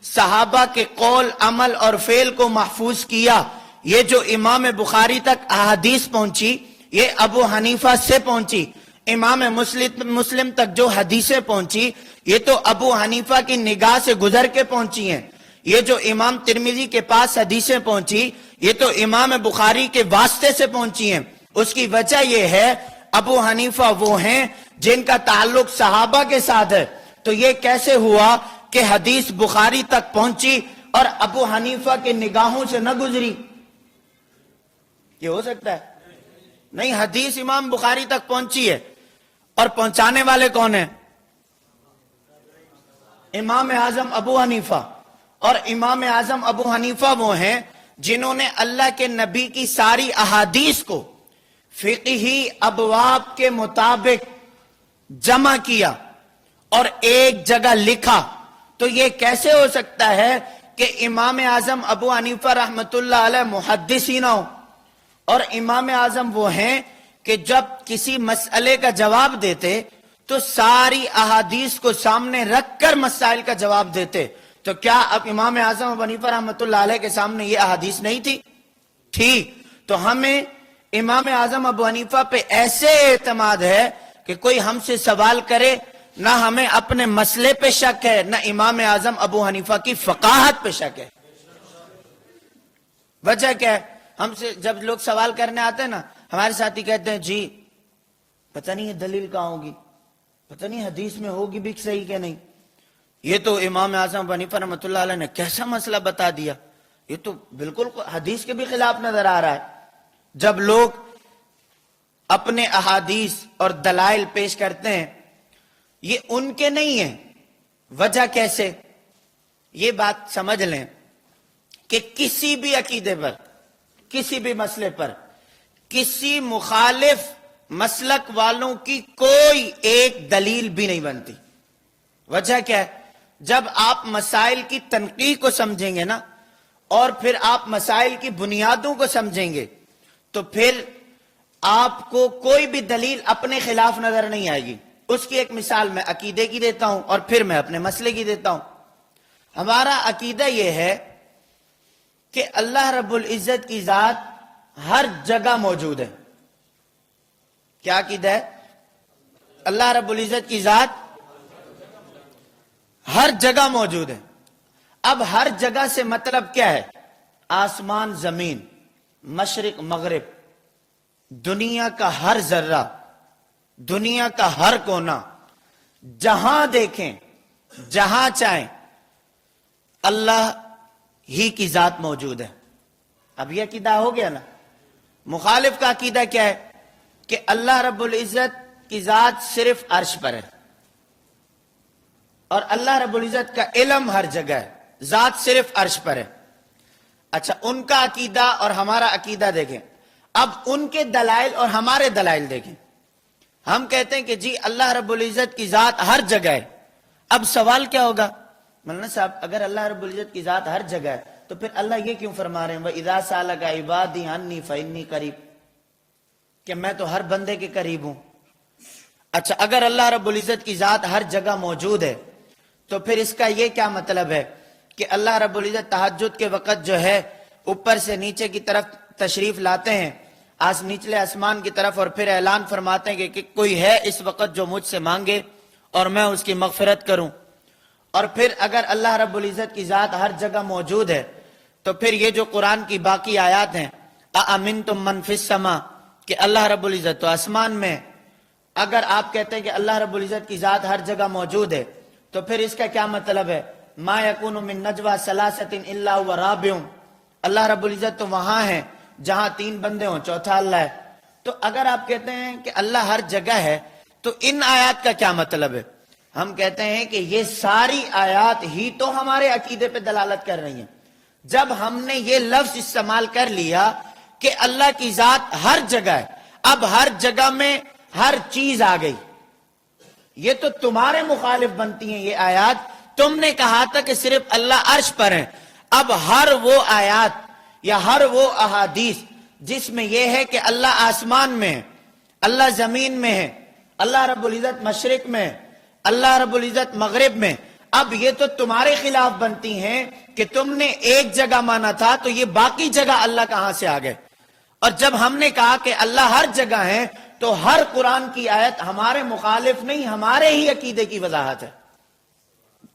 صحابہ کے قول عمل اور فعل کو محفوظ کیا۔ یہ جو امام بخاری تک احادیث پہنچی یہ ابو حنیفہ سے پہنچی، امام مسلم تک جو حدیثیں پہنچی یہ تو ابو حنیفہ کی نگاہ سے گزر کے پہنچی ہیں، یہ جو امام ترمذی کے پاس حدیثیں پہنچی یہ تو امام بخاری کے واسطے سے پہنچی ہیں۔ اس کی وجہ یہ ہے ابو حنیفہ وہ ہیں جن کا تعلق صحابہ کے ساتھ ہے، تو یہ کیسے ہوا کہ حدیث بخاری تک پہنچی اور ابو حنیفہ کے نگاہوں سے نہ گزری؟ یہ ہو سکتا ہے؟ نہیں، حدیث امام بخاری تک پہنچی ہے اور پہنچانے والے کون ہیں؟ امام اعظم ابو حنیفہ، اور امام اعظم ابو حنیفہ وہ ہیں جنہوں نے اللہ کے نبی کی ساری احادیث کو فقہی ابواب کے مطابق جمع کیا اور ایک جگہ لکھا۔ تو یہ کیسے ہو سکتا ہے کہ امام اعظم ابو حنیفہ رحمت اللہ علیہ محدث ہی نہ ہو؟ اور امام اعظم وہ ہیں کہ جب کسی مسئلے کا جواب دیتے تو ساری احادیث کو سامنے رکھ کر مسائل کا جواب دیتے، تو کیا اب امام اعظم ابو حنیفہ رحمت اللہ علیہ کے سامنے یہ احادیث نہیں تھی؟ تو ہمیں امام اعظم ابو حنیفہ پہ ایسے اعتماد ہے کہ کوئی ہم سے سوال کرے نہ ہمیں اپنے مسئلے پہ شک ہے نہ امام اعظم ابو حنیفہ کی فقاہت پہ شک ہے۔ وجہ کیا ہے؟ ہم سے جب لوگ سوال کرنے آتے ہیں نا، ہمارے ساتھی کہتے ہیں جی پتہ نہیں یہ دلیل کہاں ہوگی، پتہ نہیں حدیث میں ہوگی بھی صحیح کہ نہیں، یہ تو امام اعظم ابو حنیفہ رحمۃ اللہ علیہ نے کیسا مسئلہ بتا دیا، یہ تو بالکل حدیث کے بھی خلاف نظر آ رہا ہے۔ جب لوگ اپنے احادیث اور دلائل پیش کرتے ہیں یہ ان کے نہیں ہیں، وجہ کیسے؟ یہ بات سمجھ لیں کہ کسی بھی عقیدے پر، کسی بھی مسئلے پر، کسی مخالف مسلک والوں کی کوئی ایک دلیل بھی نہیں بنتی۔ وجہ کیا ہے؟ جب آپ مسائل کی تنقیح کو سمجھیں گے نا، اور پھر آپ مسائل کی بنیادوں کو سمجھیں گے، تو پھر آپ کو کوئی بھی دلیل اپنے خلاف نظر نہیں آئے گی. اس کی ایک مثال میں عقیدے کی دیتا ہوں اور پھر میں اپنے مسئلے کی دیتا ہوں. ہمارا عقیدہ یہ ہے کہ اللہ رب العزت کی ذات ہر جگہ موجود ہے. کیا عقیدہ ہے؟ اللہ رب العزت کی ذات ہر جگہ موجود ہے. اب ہر جگہ سے مطلب کیا ہے؟ آسمان زمین، مشرق مغرب، دنیا کا ہر ذرہ، دنیا کا ہر کونا، جہاں دیکھیں جہاں چاہیں اللہ ہی کی ذات موجود ہے. اب یہ عقیدہ ہو گیا نا. مخالف کا عقیدہ کیا ہے؟ کہ اللہ رب العزت کی ذات صرف عرش پر ہے اور اللہ رب العزت کا علم ہر جگہ ہے، ذات صرف عرش پر ہے. اچھا، ان کا عقیدہ اور ہمارا عقیدہ دیکھیں. اب ان کے دلائل اور ہمارے دلائل دیکھیں. ہم کہتے ہیں کہ جی اللہ رب العزت کی ذات ہر جگہ ہے. اب سوال کیا ہوگا؟ مولانا صاحب، اگر اللہ رب العزت کی ذات ہر جگہ ہے تو پھر اللہ یہ کیوں فرما رہے ہیں وَإِذَا سَأَلَكَ عِبَادِي عَنِّي فَإِنِّي قَرِيبٌ، کہ میں تو ہر بندے کے قریب ہوں. اچھا، اگر اللہ رب العزت کی ذات ہر جگہ موجود ہے تو پھر اس کا یہ کیا مطلب ہے کہ اللہ رب العزت تہجد کے وقت جو ہے اوپر سے نیچے کی طرف تشریف لاتے ہیں، نچلے آسمان کی طرف، اور پھر اعلان فرماتے ہیں کہ کوئی ہے اس وقت جو مجھ سے مانگے اور میں اس کی مغفرت کروں. اور پھر اگر اللہ رب العزت کی ذات ہر جگہ موجود ہے تو پھر یہ جو قرآن کی باقی آیات ہیں، أَأَمِنْتُمْ مَنْ فِي السَّمَاءِ، کہ اللہ رب العزت تو آسمان میں. اگر آپ کہتے ہیں کہ اللہ رب العزت کی ذات ہر جگہ موجود ہے تو پھر اس کا کیا مطلب ہے؟ مَا يَكُونُ مِن نَجْوَى ثَلَاثَةٍ إِلَّا هُوَ رَابِعُهُمْ، اللہ رب العزت تو وہاں ہے جہاں 3 بندے ہوں، چوتھا اللہ ہے. تو اگر آپ کہتے ہیں کہ اللہ ہر جگہ ہے تو ان آیات کا کیا مطلب ہے؟ ہم کہتے ہیں کہ یہ ساری آیات ہی تو ہمارے عقیدے پہ دلالت کر رہی ہیں. جب ہم نے یہ لفظ استعمال کر لیا کہ اللہ کی ذات ہر جگہ ہے، اب ہر جگہ میں ہر چیز آ گئی. یہ تو تمہارے مخالف بنتی ہیں یہ آیات. تم نے کہا تھا کہ صرف اللہ عرش پر ہے. اب ہر وہ آیات یا ہر وہ احادیث جس میں یہ ہے کہ اللہ آسمان میں ہے، اللہ زمین میں ہے، اللہ رب العزت مشرق میں ہے، اللہ رب العزت مغرب میں، اب یہ تو تمہارے خلاف بنتی ہیں کہ تم نے ایک جگہ مانا تھا تو یہ باقی جگہ اللہ کہاں سے آ گئے. اور جب ہم نے کہا کہ اللہ ہر جگہ ہے تو ہر قرآن کی آیت ہمارے مخالف نہیں، ہمارے ہی عقیدے کی وضاحت ہے.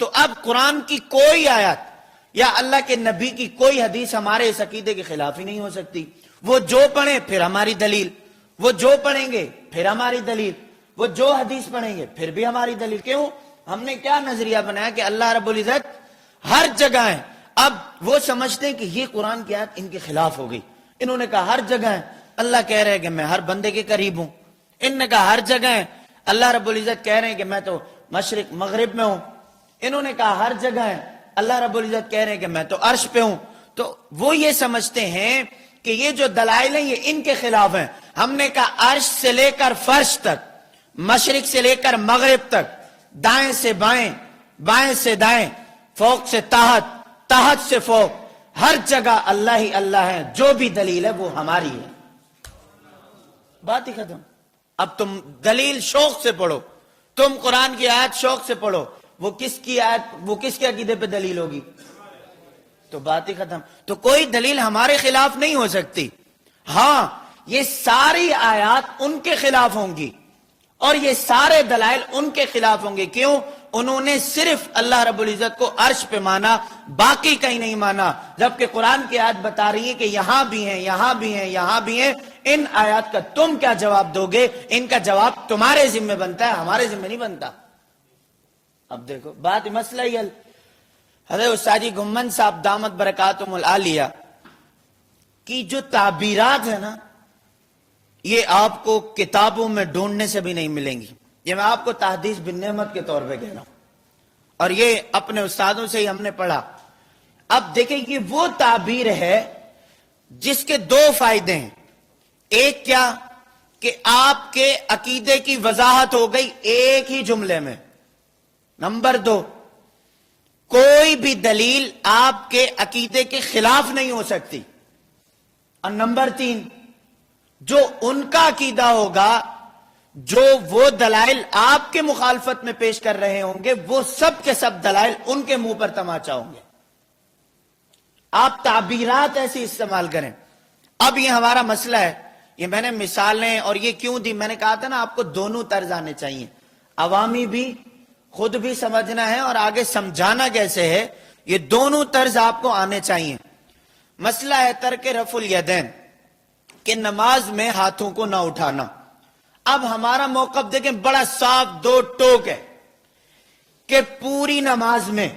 تو اب قرآن کی کوئی آیت یا اللہ کے نبی کی کوئی حدیث ہمارے اس عقیدے کے خلاف ہی نہیں ہو سکتی. وہ جو پڑھیں پھر ہماری دلیل، وہ جو پڑھیں گے پھر ہماری دلیل، وہ جو حدیث پڑھیں گے پھر بھی ہماری دلیل. کیوں؟ ہم نے کیا نظریہ بنایا کہ اللہ رب العزت ہر جگہ ہے. اب وہ سمجھتے ہیں کہ یہ قرآن کی آیت ان کے خلاف ہو گئی. انہوں نے کہا ہر جگہ ہے، اللہ کہہ رہے ہیں کہ میں ہر بندے کے قریب ہوں. ان نے کہا ہر جگہ ہے، اللہ رب العزت کہہ رہے ہیں کہ میں تو مشرق مغرب میں ہوں. انہوں نے کہا ہر جگہ ہے، اللہ رب العزت کہہ رہے ہیں کہ میں تو عرش پہ ہوں. تو وہ یہ سمجھتے ہیں کہ یہ جو دلائل ہیں یہ ان کے خلاف ہیں. ہم نے کہا عرش سے لے کر فرش تک، مشرق سے لے کر مغرب تک، دائیں سے بائیں، بائیں سے دائیں، فوق سے تحت، تحت سے فوق، ہر جگہ اللہ ہی اللہ ہے. جو بھی دلیل ہے وہ ہماری ہے. بات ہی ختم. اب تم دلیل شوق سے پڑھو، تم قرآن کی آیت شوق سے پڑھو، وہ کس کی آیت، وہ کس کے عقیدے پہ دلیل ہوگی؟ تو بات ہی ختم. تو کوئی دلیل ہمارے خلاف نہیں ہو سکتی. ہاں، یہ ساری آیات ان کے خلاف ہوں گی اور یہ سارے دلائل ان کے خلاف ہوں گے. کیوں؟ انہوں نے صرف اللہ رب العزت کو عرش پہ مانا، باقی کہیں نہیں مانا. جبکہ قرآن کی آیت بتا رہی ہے کہ یہاں بھی ہیں، یہاں بھی ہیں، یہاں بھی ہیں. ان آیات کا تم کیا جواب دو گے؟ ان کا جواب تمہارے ذمہ بنتا ہے، ہمارے ذمہ نہیں بنتا. اب دیکھو بات مسئلہ ہی حل. حضرت استاد گھمن صاحب دامت برکاتہم العالیہ کی جو تعبیرات ہیں نا، یہ آپ کو کتابوں میں ڈھونڈنے سے بھی نہیں ملیں گی. یہ میں آپ کو تحدیث بن نعمت کے طور پہ کہہ رہا ہوں، اور یہ اپنے استادوں سے ہی ہم نے پڑھا. اب دیکھیں یہ وہ تعبیر ہے جس کے 2 فائدے ہیں. ایک کیا کہ آپ کے عقیدے کی وضاحت ہو گئی ایک ہی جملے میں. نمبر 2، کوئی بھی دلیل آپ کے عقیدے کے خلاف نہیں ہو سکتی. اور نمبر 3، جو ان کا عقیدہ ہوگا، جو وہ دلائل آپ کے مخالفت میں پیش کر رہے ہوں گے، وہ سب کے سب دلائل ان کے منہ پر تماچا ہوں گے۔ آپ تعبیرات ایسی استعمال کریں۔ اب یہ ہمارا مسئلہ ہے، یہ میں نے مثالیں اور یہ کیوں دی، میں نے کہا تھا نا آپ کو دونوں طرز آنے چاہیے، عوامی بھی، خود بھی سمجھنا ہے اور آگے سمجھانا کیسے ہے، یہ دونوں طرز آپ کو آنے چاہیے۔ مسئلہ ہے ترک رفع الیدین، کہ نماز میں ہاتھوں کو نہ اٹھانا۔ اب ہمارا موقف دیکھیں بڑا صاف دو ٹوک ہے کہ پوری نماز میں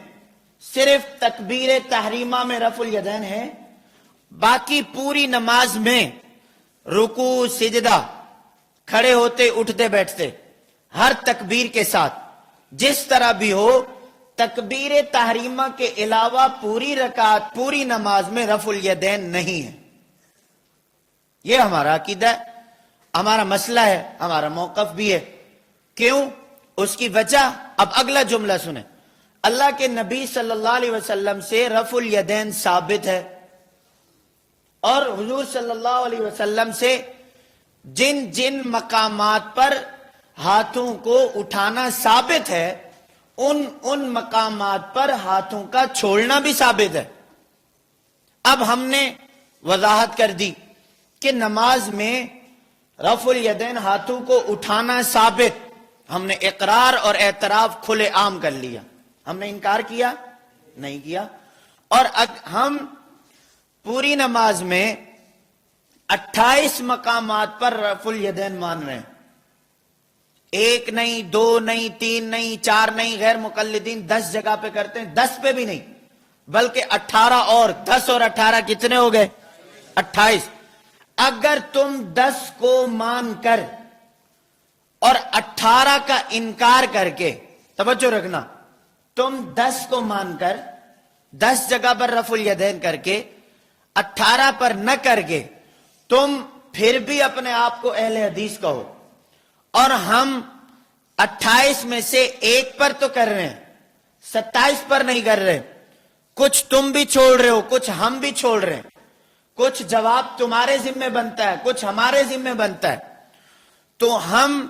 صرف تکبیر تحریمہ میں رفع الیدین ہے، باقی پوری نماز میں رکوع سجدہ، کھڑے ہوتے اٹھتے بیٹھتے، ہر تکبیر کے ساتھ جس طرح بھی ہو، تکبیر تحریمہ کے علاوہ پوری رکعت پوری نماز میں رفع الیدین نہیں ہے۔ یہ ہمارا عقیدہ ہے، ہمارا مسئلہ ہے، ہمارا موقف بھی ہے۔ کیوں؟ اس کی وجہ اب اگلا جملہ سنیں۔ اللہ کے نبی صلی اللہ علیہ وسلم سے رفع الیدین ثابت ہے، اور حضور صلی اللہ علیہ وسلم سے جن جن مقامات پر ہاتھوں کو اٹھانا ثابت ہے، ان مقامات پر ہاتھوں کا چھوڑنا بھی ثابت ہے۔ اب ہم نے وضاحت کر دی کہ نماز میں رفع الیدین ہاتھوں کو اٹھانا ثابت، ہم نے اقرار اور اعتراف کھلے عام کر لیا، ہم نے انکار کیا نہیں کیا۔ اور ہم پوری نماز میں 28 مقامات پر رفع الیدین مان رہے ہیں، ایک نہیں، دو نہیں، تین نہیں، چار نہیں، غیر مقلدین 10 جگہ پہ کرتے ہیں، 10 پہ بھی نہیں بلکہ 18 اور 10 اور 18 کتنے ہو گئے؟ 28۔ اگر تم 10 کو مان کر اور 18 کا انکار کر کے، توجہ رکھنا، تم 10 کو مان کر 10 جگہ پر رفع الیدین کر کے 18 پر نہ کر کے تم پھر بھی اپنے آپ کو اہل حدیث کہو، اور ہم 28 میں سے ایک پر تو کر رہے ہیں، 27 پر نہیں کر رہے، کچھ تم بھی چھوڑ رہے ہو، کچھ ہم بھی چھوڑ رہے ہیں، کچھ جواب تمہارے ذمہ بنتا ہے، کچھ ہمارے ذمہ بنتا ہے، تو ہم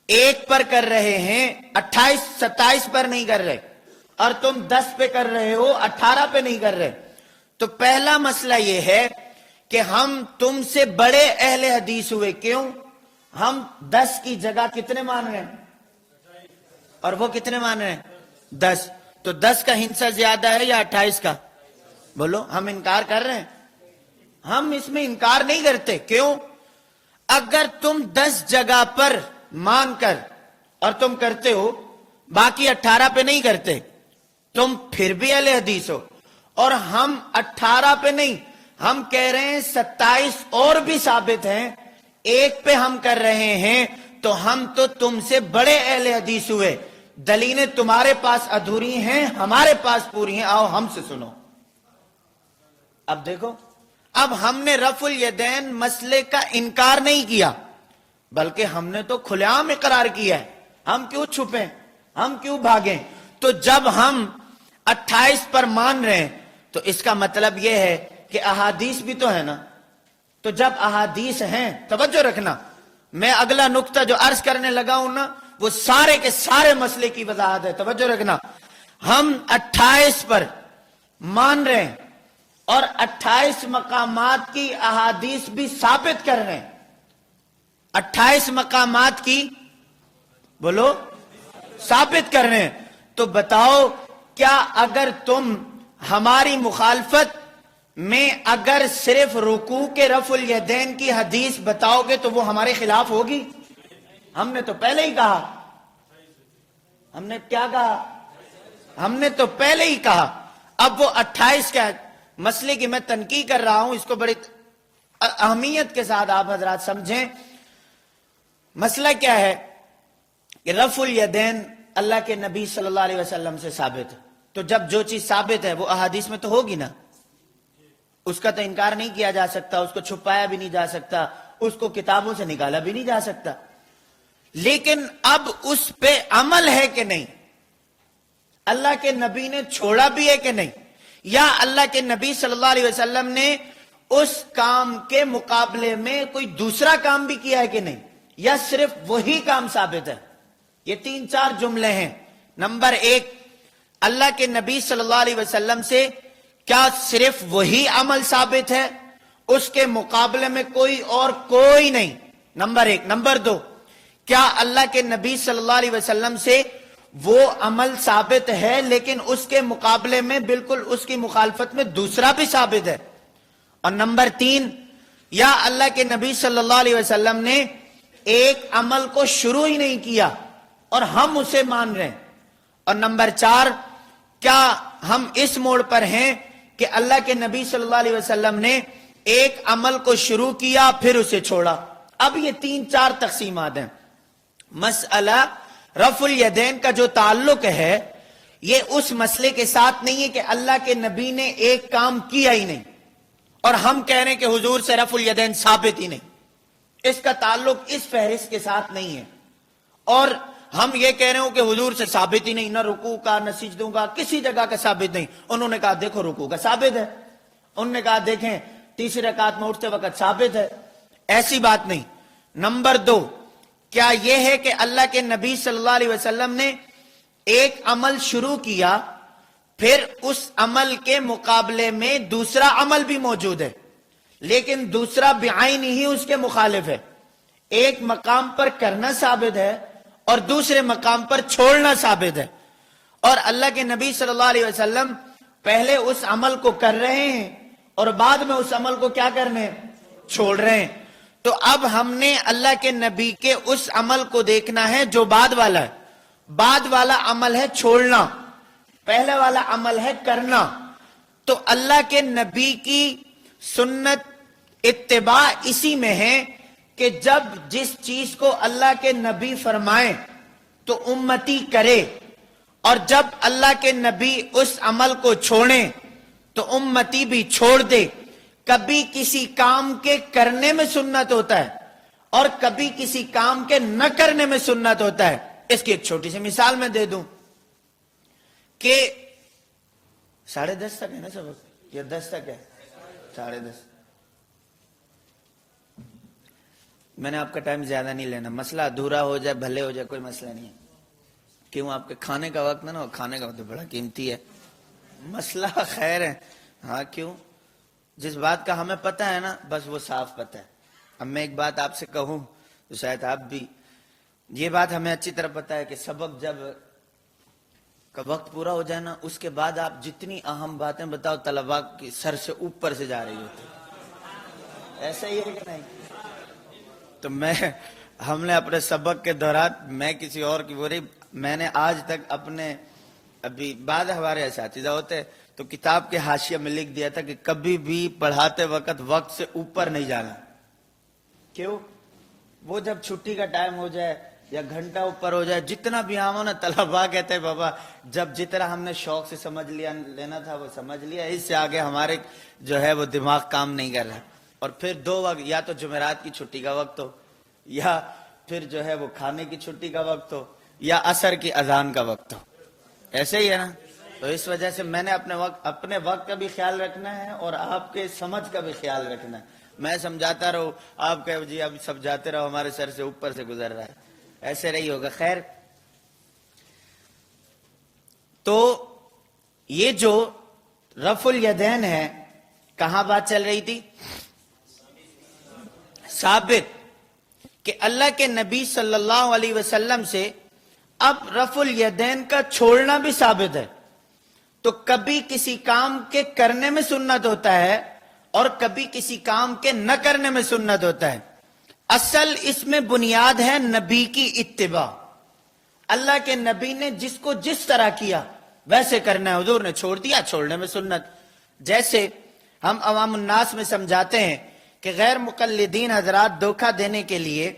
ایک پر کر رہے ہیں، 28 27 پر نہیں کر رہے، اور تم 10 پہ کر رہے ہو، 18 پہ نہیں کر رہے۔ تو پہلا مسئلہ یہ ہے کہ ہم تم سے بڑے اہل حدیث ہوئے، کیوں؟ ہم 10 کی جگہ کتنے مان رہے ہیں اور وہ کتنے مان رہے ہیں؟ 10۔ تو 10 کا ہندسہ زیادہ ہے یا 28 کا؟ بولو، ہم انکار کر رہے ہیں؟ ہم اس میں انکار نہیں کرتے، کیوں؟ اگر تم 10 جگہ پر مان کر اور تم کرتے ہو، باقی 18 پہ نہیں کرتے، تم پھر بھی اہل حدیث ہو، اور ہم 18 پہ نہیں، ہم کہہ رہے ہیں 27 اور بھی ثابت ہیں، ایک پہ ہم کر رہے ہیں، تو ہم تو تم سے بڑے اہل حدیث ہوئے۔ دلیلیں تمہارے پاس ادھوری ہیں، ہمارے پاس پوری ہیں، آؤ ہم سے سنو۔ اب دیکھو، اب ہم نے رفع الیدین مسئلے کا انکار نہیں کیا، بلکہ ہم نے تو کھلے عام اقرار کیا ہے۔ ہم کیوں چھپیں، ہم کیوں بھاگیں؟ تو جب ہم 28 پر مان رہے ہیں تو اس کا مطلب یہ ہے کہ احادیث بھی تو ہے نا۔ تو جب احادیث ہیں، توجہ رکھنا، میں اگلا نقطہ جو عرض کرنے لگا ہوں نا، وہ سارے کے سارے مسئلے کی وضاحت ہے، توجہ رکھنا۔ ہم 28 پر مان رہے ہیں اور 28 مقامات کی احادیث بھی ثابت کر رہے ہیں، 28 مقامات کی، بولو، ثابت کر رہے ہیں۔ تو بتاؤ، کیا اگر تم ہماری مخالفت میں اگر صرف رکوع کے رفع الیدین کی حدیث بتاؤ گے تو وہ ہمارے خلاف ہوگی؟ ہم نے تو پہلے ہی کہا، ہم نے کیا کہا؟ ہم نے تو پہلے ہی کہا۔ اب وہ 28 کا مسئلے کی میں تنقید کر رہا ہوں، اس کو بڑی اہمیت کے ساتھ آپ حضرات سمجھیں۔ مسئلہ کیا ہے کہ رفع الیدین اللہ کے نبی صلی اللہ علیہ وسلم سے ثابت ہے، تو جب جو چیز ثابت ہے وہ احادیث میں تو ہوگی نا، اس کا تو انکار نہیں کیا جا سکتا، اس کو چھپایا بھی نہیں جا سکتا، اس کو کتابوں سے نکالا بھی نہیں جا سکتا۔ لیکن اب اس پہ عمل ہے کہ نہیں، اللہ کے نبی نے چھوڑا بھی ہے کہ نہیں، یا اللہ کے نبی صلی اللہ علیہ وسلم نے اس کام کے مقابلے میں کوئی دوسرا کام بھی کیا ہے کہ نہیں، یا صرف وہی کام ثابت ہے؟ یہ 3-4 جملے ہیں۔ نمبر 1، اللہ کے نبی صلی اللہ علیہ وسلم سے کیا صرف وہی عمل ثابت ہے، اس کے مقابلے میں کوئی نہیں؟ نمبر 1۔ نمبر 2، کیا اللہ کے نبی صلی اللہ علیہ وسلم سے وہ عمل ثابت ہے لیکن اس کے مقابلے میں بالکل اس کی مخالفت میں دوسرا بھی ثابت ہے؟ اور نمبر 3، یا اللہ کے نبی صلی اللہ علیہ وسلم نے ایک عمل کو شروع ہی نہیں کیا اور ہم اسے مان رہے ہیں؟ اور نمبر 4، کیا ہم اس موڑ پر ہیں کہ اللہ کے نبی صلی اللہ علیہ وسلم نے ایک عمل کو شروع کیا پھر اسے چھوڑا؟ اب یہ 3-4 تقسیمات ہیں۔ مسئلہ رفع الیدین کا جو تعلق ہے یہ اس مسئلے کے ساتھ نہیں ہے کہ اللہ کے نبی نے ایک کام کیا ہی نہیں اور ہم کہہ رہے ہیں کہ حضور سے رفع الیدین ثابت ہی نہیں۔ اس کا تعلق اس فہرست کے ساتھ نہیں ہے۔ اور ہم یہ کہہ رہے ہوں کہ حضور سے ثابت ہی نہیں، نہ رکوع کا نہ سجدوں کا کسی جگہ کا ثابت نہیں۔ انہوں نے کہا دیکھو رکوع کا ثابت ہے، انہوں نے کہا دیکھیں تیسری رکعت میں اٹھتے وقت ثابت ہے۔ ایسی بات نہیں۔ نمبر 2، کیا یہ ہے کہ اللہ کے نبی صلی اللہ علیہ وسلم نے ایک عمل شروع کیا پھر اس عمل کے مقابلے میں دوسرا عمل بھی موجود ہے لیکن دوسرا بعین ہی اس کے مخالف ہے؟ ایک مقام پر کرنا ثابت ہے اور دوسرے مقام پر چھوڑنا ثابت ہے، اور اللہ کے نبی صلی اللہ علیہ وسلم پہلے اس عمل کو کر رہے ہیں اور بعد میں اس عمل کو کیا کرنے چھوڑ رہے ہیں۔ تو اب ہم نے اللہ کے نبی کے اس عمل کو دیکھنا ہے جو بعد والا ہے۔ بعد والا عمل ہے چھوڑنا، پہلے والا عمل ہے کرنا۔ تو اللہ کے نبی کی سنت اتباع اسی میں ہے کہ جب جس چیز کو اللہ کے نبی فرمائیں تو امتی کرے، اور جب اللہ کے نبی اس عمل کو چھوڑیں تو امتی بھی چھوڑ دے۔ کبھی کسی کام کے کرنے میں سنت ہوتا ہے اور کبھی کسی کام کے نہ کرنے میں سنت ہوتا ہے۔ اس کی ایک چھوٹی سی مثال میں دے دوں کہ 10:30 تک ہے نا سبق، یا 10 تک ہے؟ 10:30۔ میں نے آپ کا ٹائم زیادہ نہیں لینا، مسئلہ ادھورا ہو جائے بھلے ہو جائے کوئی مسئلہ نہیں ہے۔ کیوں آپ کے کھانے کا وقت نا کھانے کا وقت بڑا قیمتی ہے، مسئلہ خیر ہے۔ ہاں کیوں؟ جس بات کا ہمیں پتہ ہے نا بس وہ صاف پتہ ہے۔ اب میں ایک بات آپ سے کہوں تو شاید آپ بھی، یہ بات ہمیں اچھی طرح پتہ ہے کہ سبق جب کا وقت پورا ہو جائے نا اس کے بعد آپ جتنی اہم باتیں بتاؤ طلباء کی سر سے اوپر سے جا رہی ہوتی، ایسا ہی ہے کہ نہیں؟ تو ہم نے اپنے سبق کے دوران، میں کسی اور کی میں نے آج تک اپنے ابھی بعد ہمارے اساتذہ ہوتے تو کتاب کے حاشیہ میں لکھ دیا تھا کہ کبھی بھی پڑھاتے وقت سے اوپر نہیں جانا۔ کیوں؟ وہ جب چھٹی کا ٹائم ہو جائے یا گھنٹہ اوپر ہو جائے، جتنا بھی ہم ہو نا طلباء کہتے ہیں بابا جب جتنا ہم نے شوق سے سمجھ لینا تھا وہ سمجھ لیا، اس سے آگے ہمارے جو ہے وہ دماغ کام نہیں کر رہا۔ اور پھر 2 وقت، یا تو جمعرات کی چھٹی کا وقت ہو، یا پھر جو ہے وہ کھانے کی چھٹی کا وقت ہو، یا عصر کی اذان کا وقت ہو، ایسے ہی ہے نا؟ تو اس وجہ سے میں نے اپنے وقت کا بھی خیال رکھنا ہے اور آپ کے سمجھ کا بھی خیال رکھنا ہے۔ میں سمجھاتا رہوں، آپ کہو جی اب سب جاتے رہو، ہمارے سر سے اوپر سے گزر رہا ہے، ایسے نہیں ہوگا۔ خیر، تو یہ جو رفع الیدین ہے، کہاں بات چل رہی تھی؟ ثابت کہ اللہ کے نبی صلی اللہ علیہ وسلم سے اب رفع الیدین کا چھوڑنا بھی ثابت ہے۔ تو کبھی کسی کام کے کرنے میں سنت ہوتا ہے اور کبھی کسی کام کے نہ کرنے میں سنت ہوتا ہے۔ اصل اس میں بنیاد ہے نبی کی اتباع۔ اللہ کے نبی نے جس کو جس طرح کیا ویسے کرنا ہے، حضور نے چھوڑ دیا، چھوڑنے میں سنت۔ جیسے ہم عوام الناس میں سمجھاتے ہیں کہ غیر مقلدین حضرات دھوکہ دینے کے لیے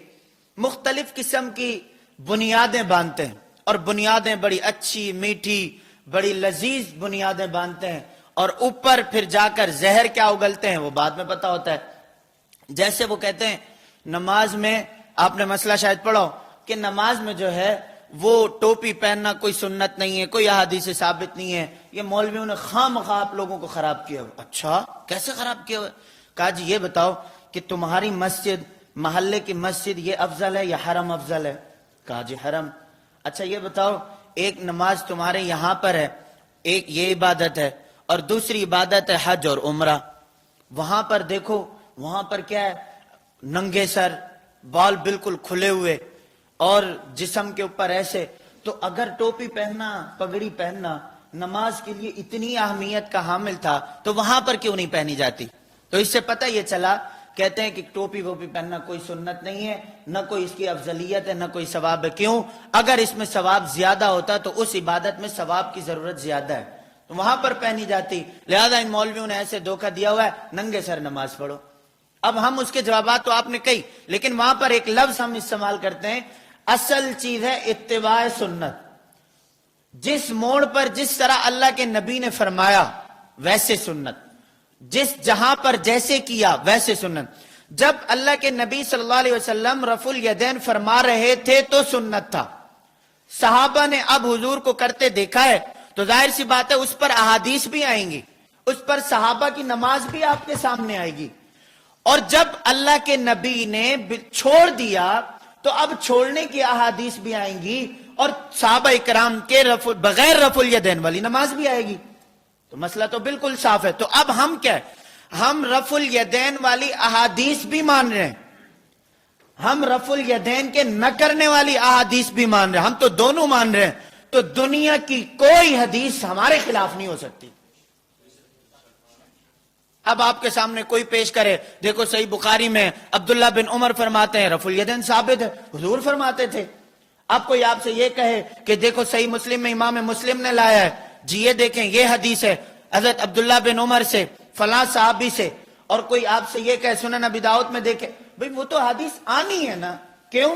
مختلف قسم کی بنیادیں باندھتے ہیں، اور بنیادیں بڑی اچھی میٹھی بڑی لذیذ بنیادیں باندھتے ہیں، اور اوپر پھر جا کر زہر کیا اگلتے ہیں وہ بعد میں پتا ہوتا ہے۔ جیسے وہ کہتے ہیں نماز میں، آپ نے مسئلہ شاید پڑھو کہ نماز میں جو ہے وہ ٹوپی پہننا کوئی سنت نہیں ہے، کوئی احادیث سے ثابت نہیں ہے، یہ مولویوں نے خواہ مخواہ آپ لوگوں کو خراب کیا ہوا۔ اچھا کیسے خراب کیا ہوا؟ کہا جی یہ بتاؤ کہ تمہاری مسجد محلے کی مسجد یہ افضل ہے یا حرم افضل ہے؟ کہا جی حرم۔ اچھا یہ بتاؤ ایک نماز تمہارے یہاں پر ہے، ایک یہ عبادت ہے، اور دوسری عبادت ہے حج اور عمرہ، وہاں پر دیکھو وہاں پر کیا ہے، ننگے سر، بال بالکل کھلے ہوئے اور جسم کے اوپر ایسے، تو اگر ٹوپی پہننا پگڑی پہننا نماز کے لیے اتنی اہمیت کا حامل تھا تو وہاں پر کیوں نہیں پہنی جاتی؟ تو اس سے پتہ یہ چلا، کہتے ہیں کہ ٹوپی ووپی پہننا کوئی سنت نہیں ہے، نہ کوئی اس کی افضلیت ہے، نہ کوئی ثواب ہے۔ کیوں؟ اگر اس میں ثواب زیادہ ہوتا تو اس عبادت میں ثواب کی ضرورت زیادہ ہے تو وہاں پر پہنی جاتی، لہذا ان مولویوں نے ایسے دھوکہ دیا ہوا ہے ننگے سر نماز پڑھو۔ اب ہم اس کے جوابات تو آپ نے کہی، لیکن وہاں پر ایک لفظ ہم استعمال کرتے ہیں، اصل چیز ہے اتباع سنت۔ جس موڑ پر جس طرح اللہ کے نبی نے فرمایا ویسے سنت، جس جہاں پر جیسے کیا ویسے سنت۔ جب اللہ کے نبی صلی اللہ علیہ وسلم رفع الیدین فرما رہے تھے تو سنت تھا، صحابہ نے اب حضور کو کرتے دیکھا ہے تو ظاہر سی بات ہے اس پر احادیث بھی آئیں گی، اس پر صحابہ کی نماز بھی آپ کے سامنے آئے گی، اور جب اللہ کے نبی نے چھوڑ دیا تو اب چھوڑنے کی احادیث بھی آئیں گی، اور صحابہ اکرام کے بغیر رفع الیدین والی نماز بھی آئے گی، تو مسئلہ تو بالکل صاف ہے۔ تو اب ہم کیا ہے، ہم رفع الیدین والی احادیث بھی مان رہے ہیں، ہم رفع الیدین کے نہ کرنے والی احادیث بھی مان رہے ہیں، ہم تو دونوں مان رہے ہیں، تو دنیا کی کوئی حدیث ہمارے خلاف نہیں ہو سکتی۔ اب آپ کے سامنے کوئی پیش کرے، دیکھو صحیح بخاری میں عبداللہ بن عمر فرماتے ہیں رفع الیدین ثابت ہے، حضور فرماتے تھے۔ اب کوئی آپ سے یہ کہے کہ دیکھو صحیح مسلم میں امام مسلم نے لایا ہے، جی یہ دیکھیں یہ حدیث ہے حضرت عبداللہ بن عمر سے فلاں صحابی سے، اور کوئی آپ سے یہ کہے سنن ابی داؤد میں دیکھیں، بھئی وہ تو حدیث آنی ہے نا۔ کیوں؟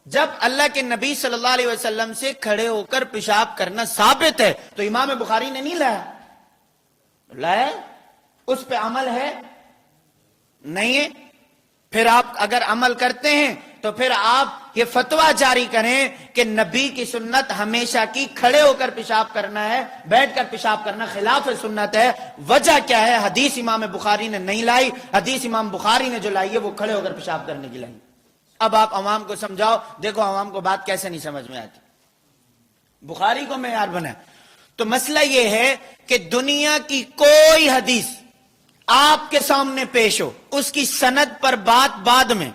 جب اللہ کے نبی صلی اللہ علیہ وسلم سے کھڑے ہو کر پیشاب کرنا ثابت ہے تو امام بخاری نے نہیں لایا، لایا اس پہ عمل ہے نہیں ہے؟ پھر آپ اگر عمل کرتے ہیں تو پھر آپ یہ فتویٰ جاری کریں کہ نبی کی سنت ہمیشہ کی کھڑے ہو کر پیشاب کرنا ہے، بیٹھ کر پیشاب کرنا خلاف سنت ہے۔ وجہ کیا ہے؟ حدیث امام بخاری نے نہیں لائی، حدیث امام بخاری نے جو لائی ہے وہ کھڑے ہو کر پیشاب کرنے کی لائی۔ اب آپ عوام کو سمجھاؤ، دیکھو عوام کو بات کیسے نہیں سمجھ میں آتی، بخاری کو معیار بنائے۔ تو مسئلہ یہ ہے کہ دنیا کی کوئی حدیث آپ کے سامنے پیش ہو، اس کی سند پر بات بعد میں،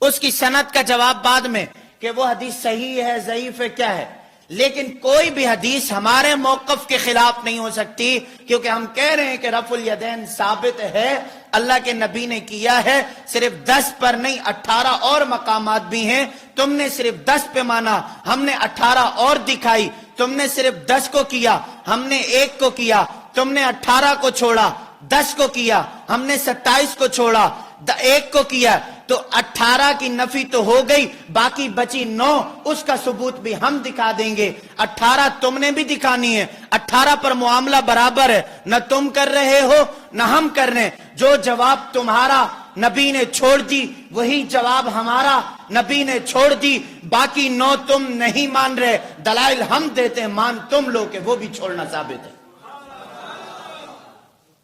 اس کی سند کا جواب بعد میں کہ وہ حدیث صحیح ہے ضعیف ہے کیا ہے، لیکن کوئی بھی حدیث ہمارے موقف کے خلاف نہیں ہو سکتی، کیونکہ ہم کہہ رہے ہیں کہ رفع الیدین ثابت ہے، اللہ کے نبی نے کیا ہے، صرف 10 پر نہیں 18 اور مقامات بھی ہیں، تم نے صرف 10 پہ مانا، ہم نے 18 اور دکھائی، تم نے صرف 10 کو کیا، ہم نے 1 کو کیا، تم نے 18 کو چھوڑا، 10 کو کیا، ہم نے 27 کو چھوڑا، 1 کو کیا، تو 18 کی نفی تو ہو گئی، باقی بچی 9، اس کا ثبوت بھی ہم دکھا دیں گے۔ 18 تم نے بھی دکھانی ہے، 18 پر معاملہ برابر ہے، نہ تم کر رہے ہو نہ ہم کر رہے ہیں، جو جواب تمہارا نبی نے چھوڑ دی وہی جواب ہمارا نبی نے چھوڑ دی، باقی 9 تم نہیں مان رہے، دلائل ہم دیتے ہیں، مان تم لو کہ وہ بھی چھوڑنا ثابت ہے۔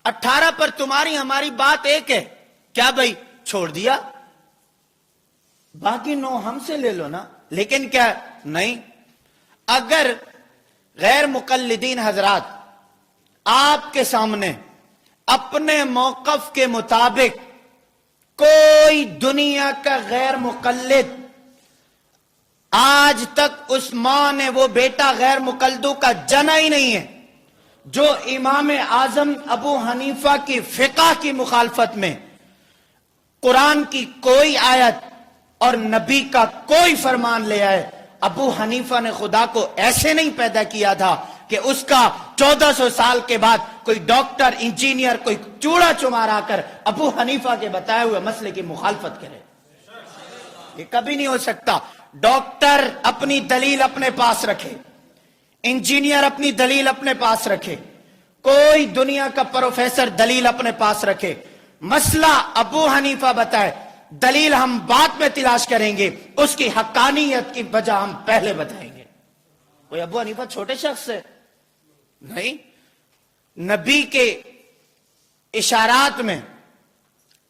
18 پر تمہاری ہماری بات ایک ہے، کیا بھائی چھوڑ دیا، باقی 9 ہم سے لے لو نا، لیکن کیا نہیں، اگر غیر مقلدین حضرات آپ کے سامنے اپنے موقف کے مطابق کوئی دنیا کا غیر مقلد، آج تک اس ماں نے وہ بیٹا غیر مقلدوں کا جنا ہی نہیں ہے جو امام اعظم ابو حنیفہ کی فقہ کی مخالفت میں قرآن کی کوئی آیت اور نبی کا کوئی فرمان لے آئے۔ ابو حنیفہ نے خدا کو ایسے نہیں پیدا کیا تھا کہ اس کا 1400 سال کے بعد کوئی ڈاکٹر انجینئر کوئی چوڑا چمار آ کر ابو حنیفہ کے بتائے ہوئے مسئلے کی مخالفت کرے، یہ کبھی نہیں ہو سکتا۔ ڈاکٹر اپنی دلیل اپنے پاس رکھے، انجینئر اپنی دلیل اپنے پاس رکھے، کوئی دنیا کا پروفیسر دلیل اپنے پاس رکھے، مسئلہ ابو حنیفہ بتائے، دلیل ہم بعد میں تلاش کریں گے، اس کی حقانیت کی وجہ ہم پہلے بتائیں گے۔ کوئی ابو حنیفہ چھوٹے شخص ہے نہیں، نبی کے اشارات میں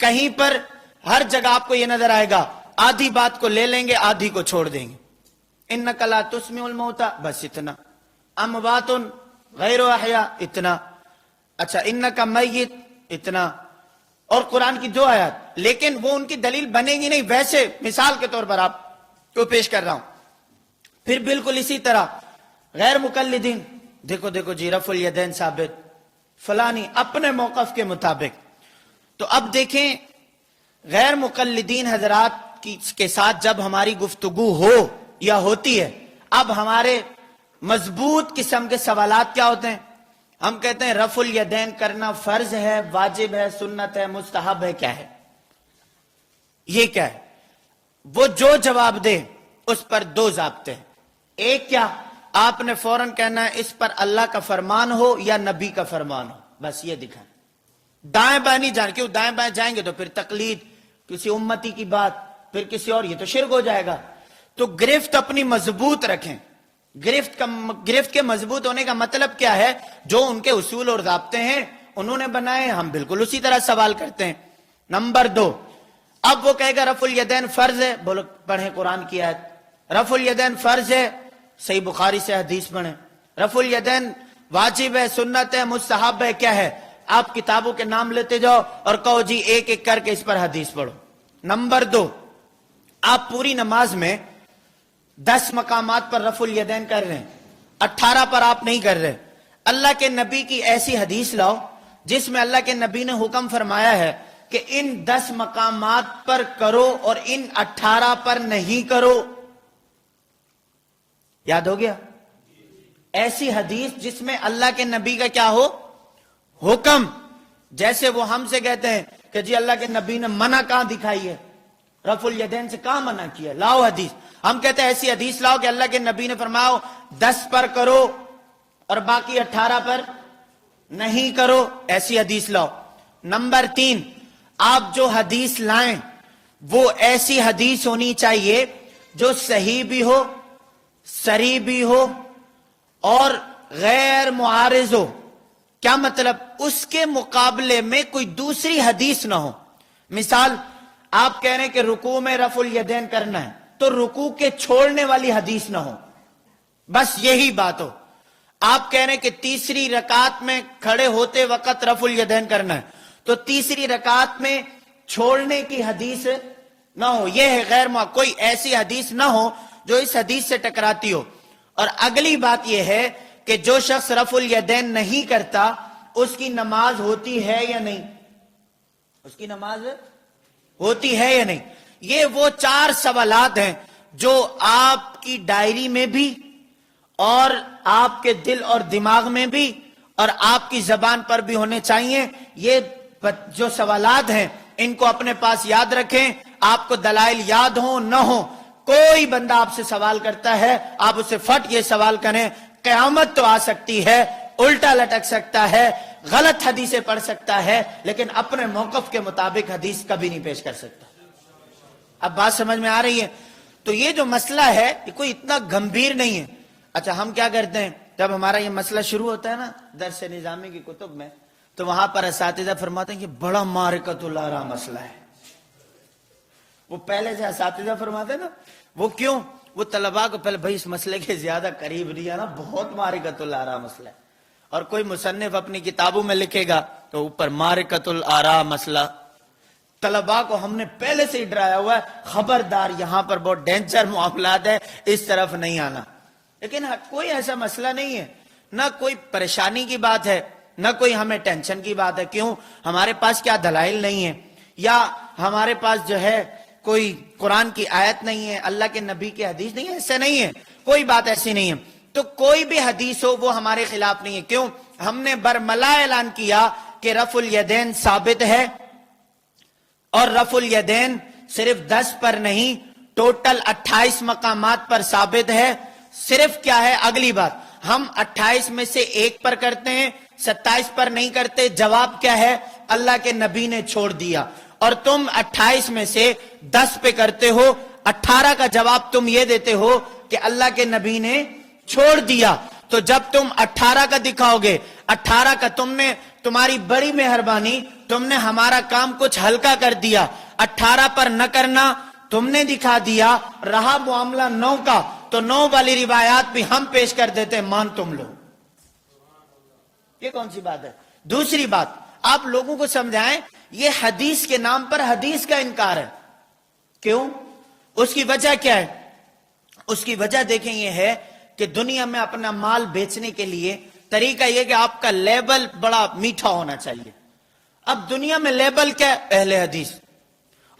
کہیں پر ہر جگہ آپ کو یہ نظر آئے گا آدھی بات کو لے لیں گے آدھی کو چھوڑ دیں گے. انک لا تسمع الموتى بس اتنا. اموات غیر احیاء اتنا. اچھا انک میت اتنا. اور قرآن کی 2 آیات, لیکن وہ ان کی دلیل بنے گی نہیں. ویسے مثال کے طور پر آپ کو پیش کر رہا ہوں. پھر بالکل اسی طرح غیر مقلدین, دیکھو جی رفع الیدین ثابت, فلانی اپنے موقف کے مطابق. تو اب دیکھیں غیر مقلدین حضرات کے ساتھ جب ہماری گفتگو ہو یا ہوتی ہے, اب ہمارے مضبوط قسم کے سوالات کیا ہوتے ہیں؟ ہم کہتے ہیں رفع الیدین کرنا فرض ہے, واجب ہے, سنت ہے, مستحب ہے, کیا ہے؟ یہ کیا ہے؟ وہ جو جواب دے اس پر 2 ضابطے ہیں. ایک کیا؟ آپ نے فوراً کہنا ہے اس پر اللہ کا فرمان ہو یا نبی کا فرمان ہو, بس یہ دکھائیں. دائیں بائیں نہیں جان, کیوں دائیں بائیں جائیں گے تو پھر تقلید, کسی امتی کی بات, پھر کسی اور, یہ تو شرک ہو جائے گا. تو گرفت اپنی مضبوط رکھیں. گرفت کے مضبوط ہونے کا مطلب کیا ہے؟ جو ان کے اصول اور ضابطے ہیں انہوں نے بنائے, ہم بالکل اسی طرح سوال کرتے ہیں. نمبر 2, اب وہ کہے گا رفع الیدین فرض ہے, بولو پڑھیں قرآن کی آیت. رفع الیدین فرض ہے, صحیح بخاری سے حدیث پڑھیں. رفع الیدین واجب ہے, سنت ہے, مستحب ہے, کیا ہے؟ آپ کتابوں کے نام لیتے جاؤ اور کہو جی ایک ایک کر کے اس پر حدیث پڑھو. نمبر 2, آپ پوری نماز میں 10 مقامات پر رفع الیدین کر رہے ہیں, 18 پر آپ نہیں کر رہے. اللہ کے نبی کی ایسی حدیث لاؤ جس میں اللہ کے نبی نے حکم فرمایا ہے کہ ان 10 مقامات پر کرو اور ان 18 پر نہیں کرو. یاد ہو گیا؟ ایسی حدیث جس میں اللہ کے نبی کا کیا ہو؟ حکم. جیسے وہ ہم سے کہتے ہیں کہ جی اللہ کے نبی نے منع کہاں دکھائی ہے, رفع الیدین سے کہاں منع کیا, لاؤ حدیث. ہم کہتے ہیں ایسی حدیث لاؤ کہ اللہ کے نبی نے فرمایا 10 پر کرو اور باقی 18 پر نہیں کرو, ایسی حدیث لاؤ. نمبر 3, آپ جو حدیث لائیں وہ ایسی حدیث ہونی چاہیے جو صحیح بھی ہو, صریح بھی ہو اور غیر معارض ہو. کیا مطلب؟ اس کے مقابلے میں کوئی دوسری حدیث نہ ہو. مثال, آپ کہہ رہے ہیں کہ رکوع میں رفع الیدین کرنا ہے, تو رکوع کے چھوڑنے والی حدیث نہ ہو, بس یہی بات ہو. آپ کہہ رہے ہیں کہ تیسری رکعت میں کھڑے ہوتے وقت رفع الیدین کرنا ہے, تو تیسری رکعت میں چھوڑنے کی حدیث نہ ہو. یہ ہے غیر کوئی ایسی حدیث نہ ہو جو اس حدیث سے ٹکراتی ہو. اور اگلی بات یہ ہے کہ جو شخص رفع الیدین نہیں کرتا اس کی نماز ہوتی ہے یا نہیں؟ اس کی نماز ہوتی ہے یا نہیں؟ یہ وہ 4 سوالات ہیں جو آپ کی ڈائری میں بھی اور آپ کے دل اور دماغ میں بھی اور آپ کی زبان پر بھی ہونے چاہیے. یہ جو سوالات ہیں ان کو اپنے پاس یاد رکھیں. آپ کو دلائل یاد ہوں نہ ہوں, کوئی بندہ آپ سے سوال کرتا ہے آپ اسے فٹ یہ سوال کریں, قیامت تو آ سکتی ہے, الٹا لٹک سکتا ہے, غلط حدیثیں پڑھ سکتا ہے, لیکن اپنے موقف کے مطابق حدیث کبھی نہیں پیش کر سکتا. اب بات سمجھ میں آ رہی ہے؟ تو یہ جو مسئلہ ہے یہ کوئی اتنا گمبھیر نہیں ہے. اچھا, ہم کیا کرتے ہیں جب ہمارا یہ مسئلہ شروع ہوتا ہے نا درس نظامی کی کتب میں, تو وہاں پر اساتذہ فرماتے ہیں کہ بڑا معرکۃ الآراء مسئلہ ہے. وہ پہلے سے اساتذہ فرماتے ہیں نا, وہ کیوں؟ وہ طلباء کو پہلے بھائی اس مسئلے کے زیادہ قریب نہیں آنا, بہت معرکۃ الآراء مسئلہ ہے. اور کوئی مصنف اپنی کتابوں میں لکھے گا تو اوپر معرکۃ الآراء مسئلہ. طلباء کو ہم نے پہلے سے ہی ڈرایا ہوا ہے, خبردار یہاں پر بہت ڈینجر معاملات ہے, اس طرف نہیں آنا. لیکن کوئی ایسا مسئلہ نہیں ہے, نہ کوئی پریشانی کی بات ہے, نہ کوئی ہمیں ٹینشن کی بات ہے. کیوں؟ ہمارے پاس کیا دلائل نہیں ہے, یا ہمارے پاس جو ہے کوئی قرآن کی آیت نہیں ہے, اللہ کے نبی کی حدیث نہیں ہے, ایسے نہیں ہے, کوئی بات ایسی نہیں ہے. تو کوئی بھی حدیث ہو وہ ہمارے خلاف نہیں ہے. کیوں؟ ہم نے برملا اعلان کیا کہ رفع الیدین ثابت ہے, اور رفع الیدین صرف 10 پر نہیں ٹوٹل 28 مقامات پر ثابت ہے. صرف کیا ہے اگلی بات, ہم 28 میں سے 1 پر کرتے ہیں, 27 پر نہیں کرتے. جواب کیا ہے؟ اللہ کے نبی نے چھوڑ دیا. اور تم 28 میں سے 10 پہ کرتے ہو, 18 کا جواب تم یہ دیتے ہو کہ اللہ کے نبی نے چھوڑ دیا. تو جب تم 18 کا دکھاؤ گے، 18 کا تمہاری بڑی مہربانی، تم نے ہمارا کام کچھ ہلکا کر دیا، 18 پر نہ کرنا تم نے دکھا دیا، رہا معاملہ 9 کا تو 9 والی روایات بھی ہم پیش کر دیتے، مان تم لو۔ یہ کون سی بات ہے؟ دوسری بات، آپ لوگوں کو سمجھائیں، یہ حدیث کے نام پر حدیث کا انکار ہے۔ کیوں؟ اس کی وجہ کیا ہے؟ اس کی وجہ دیکھیں یہ ہے کہ دنیا میں اپنا مال بیچنے کے لیے طریقہ یہ کہ آپ کا لیبل بڑا میٹھا ہونا چاہیے۔ اب دنیا میں لیبل کیا ہے؟ اہل حدیث۔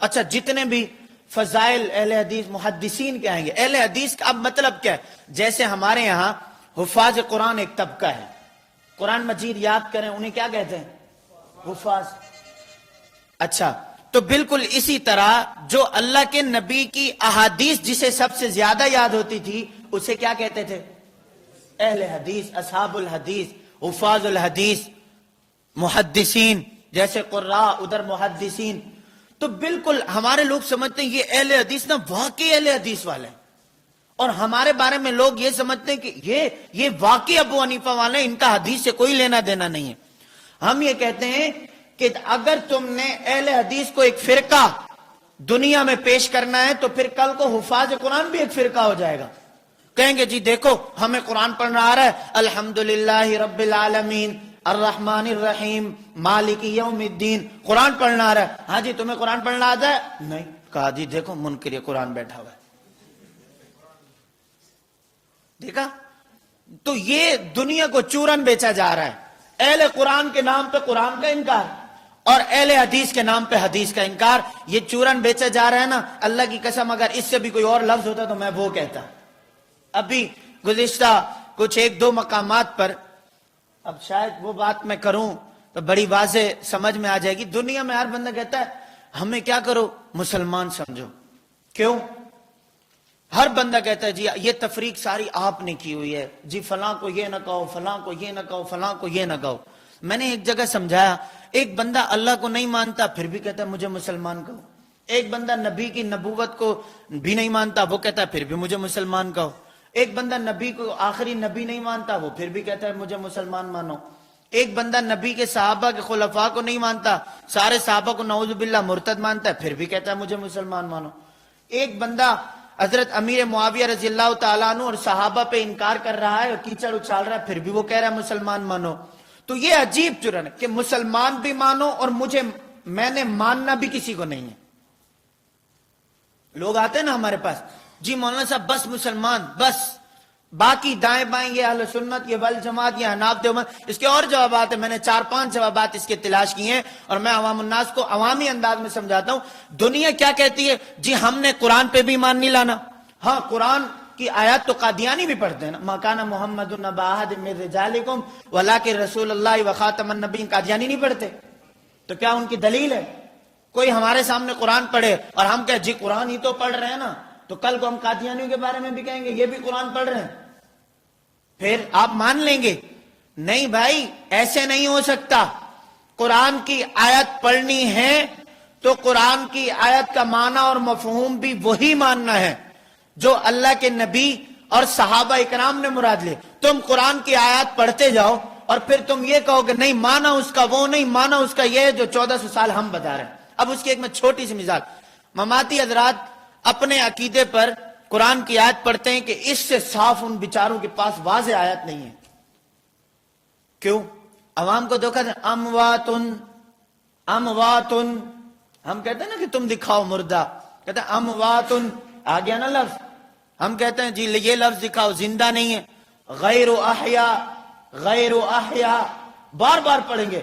اچھا، جتنے بھی فضائل اہل حدیث، محدثین کے آئیں گے، اہل حدیث کا اب مطلب کیا ہے؟ جیسے ہمارے یہاں حفاظ قرآن ایک طبقہ ہے، قرآن مجید یاد کریں انہیں کیا کہتے ہیں؟ حفاظ۔ اچھا، تو بالکل اسی طرح جو اللہ کے نبی کی احادیث جسے سب سے زیادہ یاد ہوتی تھی اسے کیا کہتے تھے؟ اہل حدیث، اصحاب الحدیث، حفاظ الحدیث، محدثین، جیسے قراء ادھر محدثین۔ تو بالکل ہمارے لوگ سمجھتے ہیں یہ اہل حدیث نا واقعی اہل حدیث والے ہیں، اور ہمارے بارے میں لوگ یہ سمجھتے ہیں کہ یہ واقعی ابو حنیفہ والے ہیں، ان کا حدیث سے کوئی لینا دینا نہیں ہے۔ ہم یہ کہتے ہیں کہ اگر تم نے اہل حدیث کو ایک فرقہ دنیا میں پیش کرنا ہے تو پھر کل کو حفاظ قرآن بھی ایک فرقہ ہو جائے گا، کہیں گے جی دیکھو ہمیں قرآن پڑھنا آ رہا ہے، الحمدللہ رب العالمین الرحمن الرحیم مالک یوم الدین، قرآن پڑھنا آ رہا ہے۔ ہاں جی تمہیں قرآن پڑھنا آتا ہے؟ نہیں۔ کہا جی دیکھو منکر قرآن بیٹھا ہوا ہے، دیکھا؟ تو یہ دنیا کو چورن بیچا جا رہا ہے، اہل قرآن کے نام پہ قرآن کا انکار اور اہل حدیث کے نام پہ حدیث کا انکار، یہ چورن بیچا جا رہا ہے نا۔ اللہ کی قسم اگر اس سے بھی کوئی اور لفظ ہوتا تو میں وہ کہتا۔ ابھی گزشتہ کچھ 1-2 مقامات پر، اب شاید وہ بات میں کروں تو بڑی واضح سمجھ میں آ جائے گی، دنیا میں ہر بندہ کہتا ہے ہمیں کیا کرو، مسلمان سمجھو۔ کیوں؟ ہر بندہ کہتا ہے جی یہ تفریق ساری آپ نے کی ہوئی ہے، جی فلاں کو یہ نہ کہو، فلاں کو یہ نہ کہو، فلاں کو یہ نہ کہو۔ میں نے ایک جگہ سمجھایا، ایک بندہ اللہ کو نہیں مانتا پھر بھی کہتا ہے مجھے مسلمان کہو، ایک بندہ نبی کی نبوت کو بھی نہیں مانتا وہ کہتا ہے پھر بھی مجھے مسلمان کہو، ایک بندہ نبی کو آخری نبی نہیں مانتا وہ پھر بھی کہتا ہے مجھے مسلمان مانو، ایک بندہ نبی کے صحابہ کے خلفاء کو نہیں مانتا، سارے صحابہ کو نعوذ باللہ مرتد مانتا ہے پھر بھی کہتا ہے مجھے مسلمان مانو، ایک بندہ حضرت امیر معاویہ رضی اللہ تعالیٰ عنہ اور صحابہ پہ انکار کر رہا ہے اور کیچڑ اچھال رہا ہے پھر بھی وہ کہہ رہا ہے مسلمان مانو۔ تو یہ عجیب چرن ہے کہ مسلمان بھی مانو اور میں نے ماننا بھی کسی کو نہیں ہے۔ لوگ آتے ہیں نا ہمارے پاس، جی مولانا صاحب بس مسلمان، بس باقی دائیں بائیں یہ اہل سنت، یہ والجماعت، یہ حناف دیوبند، اس کے اور جوابات ہیں، میں نے 4-5 جوابات اس کے تلاش کیے ہیں اور میں عوام الناس کو عوامی انداز میں سمجھاتا ہوں۔ دنیا کیا کہتی ہے؟ جی ہم نے قرآن پہ بھی ایمان نہیں لانا۔ ہاں قرآن کی آیات تو قادیانی بھی پڑھتے ہیں نا، ما کان محمد ابا احد من رجالکم ولکن رسول اللہ وخاتم النبیین، قادیانی نہیں پڑھتے؟ تو کیا ان کی دلیل ہے؟ کوئی ہمارے سامنے قرآن پڑھے اور ہم کہیں جی قرآن ہی تو پڑھ رہے ہیں نا، تو کل کو ہم قادیانیوں کے بارے میں بھی کہیں گے یہ بھی قرآن پڑھ رہے ہیں، پھر آپ مان لیں گے؟ نہیں بھائی، ایسے نہیں ہو سکتا۔ قرآن کی آیت پڑھنی ہے تو قرآن کی آیت کا معنی اور مفہوم بھی وہی ماننا ہے جو اللہ کے نبی اور صحابہ اکرام نے مراد لے۔ تم قرآن کی آیات پڑھتے جاؤ اور پھر تم یہ کہو کہ نہیں مانا اس کا وہ، نہیں مانا اس کا یہ، جو 1400 سال ہم بتا رہے ہیں۔ اب اس کی ایک میں چھوٹی سی مثال، مماتی حضرات اپنے عقیدے پر قرآن کی آیت پڑھتے ہیں کہ اس سے صاف ان بیچاروں کے پاس واضح آیت نہیں ہے۔ کیوں؟ عوام کو دھوکہ دیں، امواتن امواتن، ہم کہتے ہیں نا کہ تم دکھاؤ مردہ، کہتے ہیں امواتن، آ گیا نا لفظ، ہم کہتے ہیں جی یہ لفظ دکھاؤ، زندہ نہیں ہے، غیر احیاء، غیر احیاء، بار بار پڑھیں گے،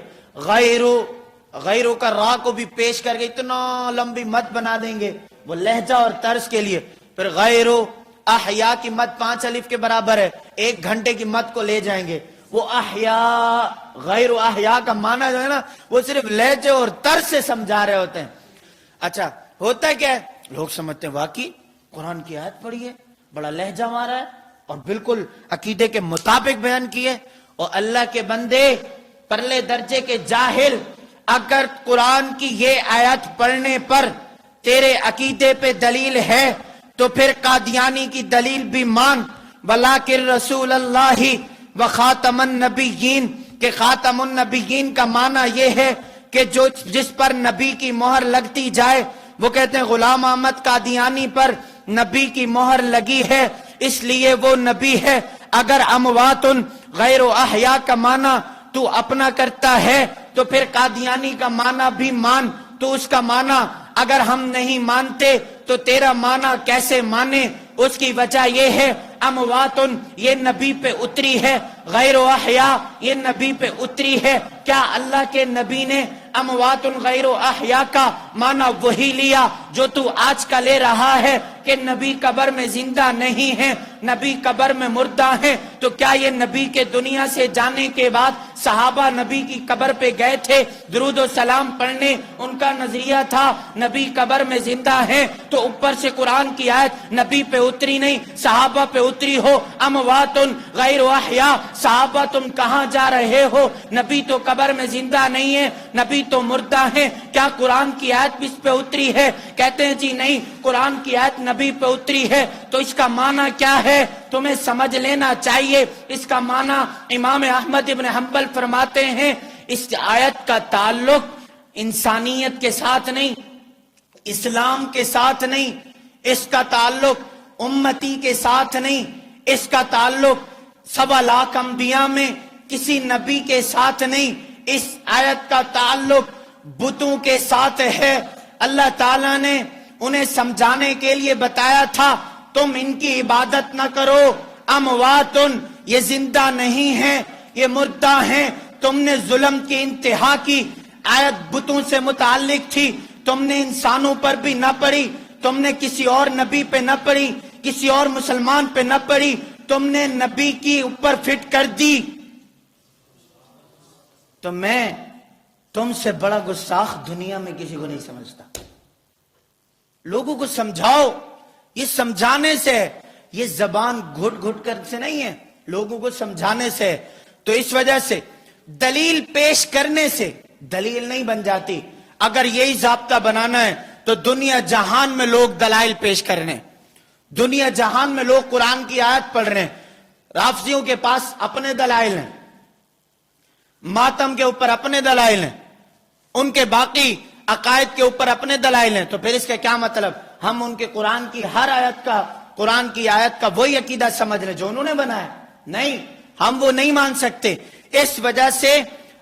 غیرو کا را کو بھی پیش کر کے اتنا لمبی مد بنا دیں گے وہ لہجہ اور طرز کے لیے، پھر غیر احیاء کی مد 5 الف کے برابر ہے، 1 گھنٹے کی مد کو لے جائیں گے، وہ احیاء، غیر احیاء کا معنی جو ہے نا وہ صرف لہجے اور طرز سے سمجھا رہے ہوتے ہیں۔ اچھا ہوتا کیا ہے؟ لوگ سمجھتے ہیں واقعی قرآن کی آیت پڑھی ہے، بڑا لہجہ ہمارا ہے اور بالکل عقیدے کے مطابق بیان کیے، اور اللہ کے بندے پرلے درجے کے جاہل، اگر قرآن کی یہ آیت پڑھنے پر تیرے عقیدے پہ دلیل ہے تو پھر قادیانی کی دلیل بھی مان، ولیکن رسول اللہ وخاتم النبیین کہ خاتم النبیین کا معنی یہ ہے کہ جس پر نبی کی مہر لگتی جائے. وہ کہتے ہیں غلام احمد قادیانی پر نبی کی مہر لگی ہے اس لیے وہ نبی ہے. اگر اموات غیر احیاء کا معنی تو اپنا کرتا ہے تو پھر قادیانی کا معنی بھی مان. تو اس کا معنی اگر ہم نہیں مانتے تو تیرا معنی کیسے مانے؟ اس کی وجہ یہ ہے اموات یہ نبی پہ اتری ہے، غیر احیاء یہ نبی پہ اتری ہے. کیا اللہ کے نبی نے اموات غیر احیاء کا معنی وہی لیا جو تو آج کا لے رہا ہے کہ نبی قبر میں زندہ نہیں ہے، نبی قبر میں مردہ ہیں؟ تو کیا یہ نبی کے دنیا سے جانے کے بعد صحابہ نبی کی قبر پہ گئے تھے درود و سلام پڑھنے؟ ان کا نظریہ تھا نبی قبر میں زندہ ہیں تو اوپر سے قرآن کی آیت نبی پہ اتری نہیں صحابہ پہ اتری ہو. اموات غیر احیاء، صحابہ تم کہاں جا رہے ہو؟ نبی تو قبر میں زندہ نہیں ہے، نبی تو مردہ ہیں. کیا قرآن کی آیت بھی اس پہ اتری ہے؟ کہتے ہیں جی نہیں، قرآن کی آیت نبی پہ اتری ہے. تو اس کا معنی کیا ہے تمہیں سمجھ لینا چاہیے. اس کا معنی امام احمد ابن حنبل فرماتے ہیں اس آیت کا تعلق انسانیت کے ساتھ نہیں، اسلام کے ساتھ نہیں، اس کا تعلق امتی کے ساتھ نہیں، اس کا تعلق 1.25 لاکھ انبیاء میں کسی نبی کے ساتھ نہیں. اس آیت کا تعلق بتوں کے ساتھ ہے. اللہ تعالیٰ نے انہیں سمجھانے کے لیے بتایا تھا تم ان کی عبادت نہ کرو. اموات یہ زندہ نہیں ہیں، یہ مردہ ہیں. تم نے ظلم کی انتہا کی. آیت بتوں سے متعلق تھی، تم نے انسانوں پر بھی نہ پڑھی، تم نے کسی اور نبی پہ نہ پڑھی، کسی اور مسلمان پہ نہ پڑھی، تم نے نبی کی اوپر فٹ کر دی. تو میں تم سے بڑا گستاخ دنیا میں کسی کو نہیں سمجھتا. لوگوں کو سمجھاؤ، یہ سمجھانے سے، یہ زبان گھٹ گھٹ کر سے نہیں ہے، لوگوں کو سمجھانے سے. تو اس وجہ سے دلیل پیش کرنے سے دلیل نہیں بن جاتی. اگر یہی ضابطہ بنانا ہے تو دنیا جہان میں لوگ دلائل پیش کر رہے ہیں، دنیا جہان میں لوگ قرآن کی آیت پڑھ رہے ہیں. رافضیوں کے پاس اپنے دلائل ہیں، ماتم کے اوپر اپنے دلائل ہیں، ان کے باقی عقائد کے اوپر اپنے دلائل ہیں. تو پھر اس کا کیا مطلب؟ ہم ان کے قرآن کی ہر آیت کا، قرآن کی آیت کا وہی عقیدہ سمجھ رہے جو انہوں نے بنایا؟ نہیں، ہم وہ نہیں مان سکتے. اس وجہ سے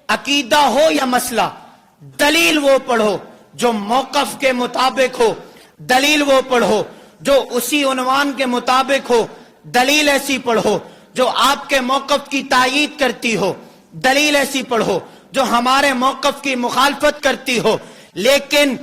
عقیدہ ہو یا مسئلہ، دلیل وہ پڑھو جو موقف کے مطابق ہو، دلیل وہ پڑھو جو اسی عنوان کے مطابق ہو، دلیل ایسی پڑھو جو آپ کے موقف کی تائید کرتی ہو، دلیل ایسی پڑھو جو ہمارے موقف کی مخالفت کرتی ہو. لیکن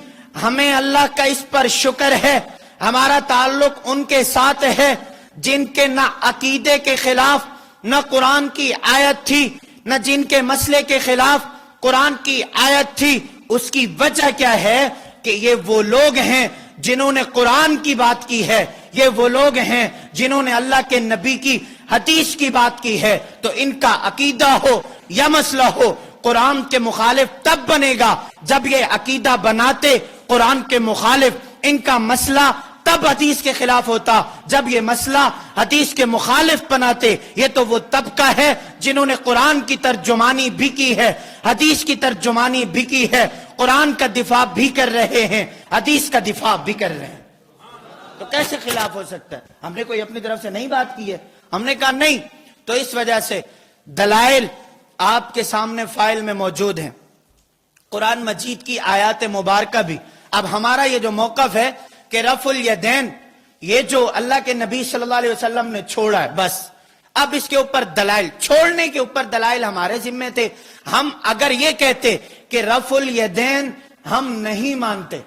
ہمیں اللہ کا اس پر شکر ہے، ہمارا تعلق ان کے ساتھ ہے جن کے نہ عقیدے کے خلاف نہ قرآن کی آیت تھی، نہ جن کے مسئلے کے خلاف قرآن کی آیت تھی. اس کی وجہ کیا ہے کہ یہ وہ لوگ ہیں جنہوں نے قرآن کی بات کی ہے، یہ وہ لوگ ہیں جنہوں نے اللہ کے نبی کی حدیث کی بات کی ہے. تو ان کا عقیدہ ہو یا مسئلہ ہو قرآن کے مخالف تب بنے گا جب یہ عقیدہ بناتے قرآن کے مخالف، ان کا مسئلہ تب حدیث کے خلاف ہوتا جب یہ مسئلہ حدیث کے مخالف بناتے. یہ تو وہ طبقہ ہے جنہوں نے قرآن کی ترجمانی بھی کی ہے، حدیث کی ترجمانی بھی کی ہے، قرآن کا دفاع بھی کر رہے ہیں، حدیث کا دفاع بھی کر رہے ہیں. تو کیسے خلاف ہو سکتا ہے؟ ہم نے کوئی اپنی طرف سے نہیں بات کی ہے، ہم نے کہا نہیں. تو اس وجہ سے دلائل آپ کے سامنے فائل میں موجود ہیں، قرآن مجید کی آیات مبارکہ بھی. اب ہمارا یہ جو موقف ہے کہ رفع الیدین یہ جو اللہ کے نبی صلی اللہ علیہ وسلم نے چھوڑا ہے، بس اب اس کے اوپر دلائل، چھوڑنے کے اوپر دلائل ہمارے ذمے تھے. ہم اگر یہ کہتے کہ رفع الیدین ہم نہیں مانتے،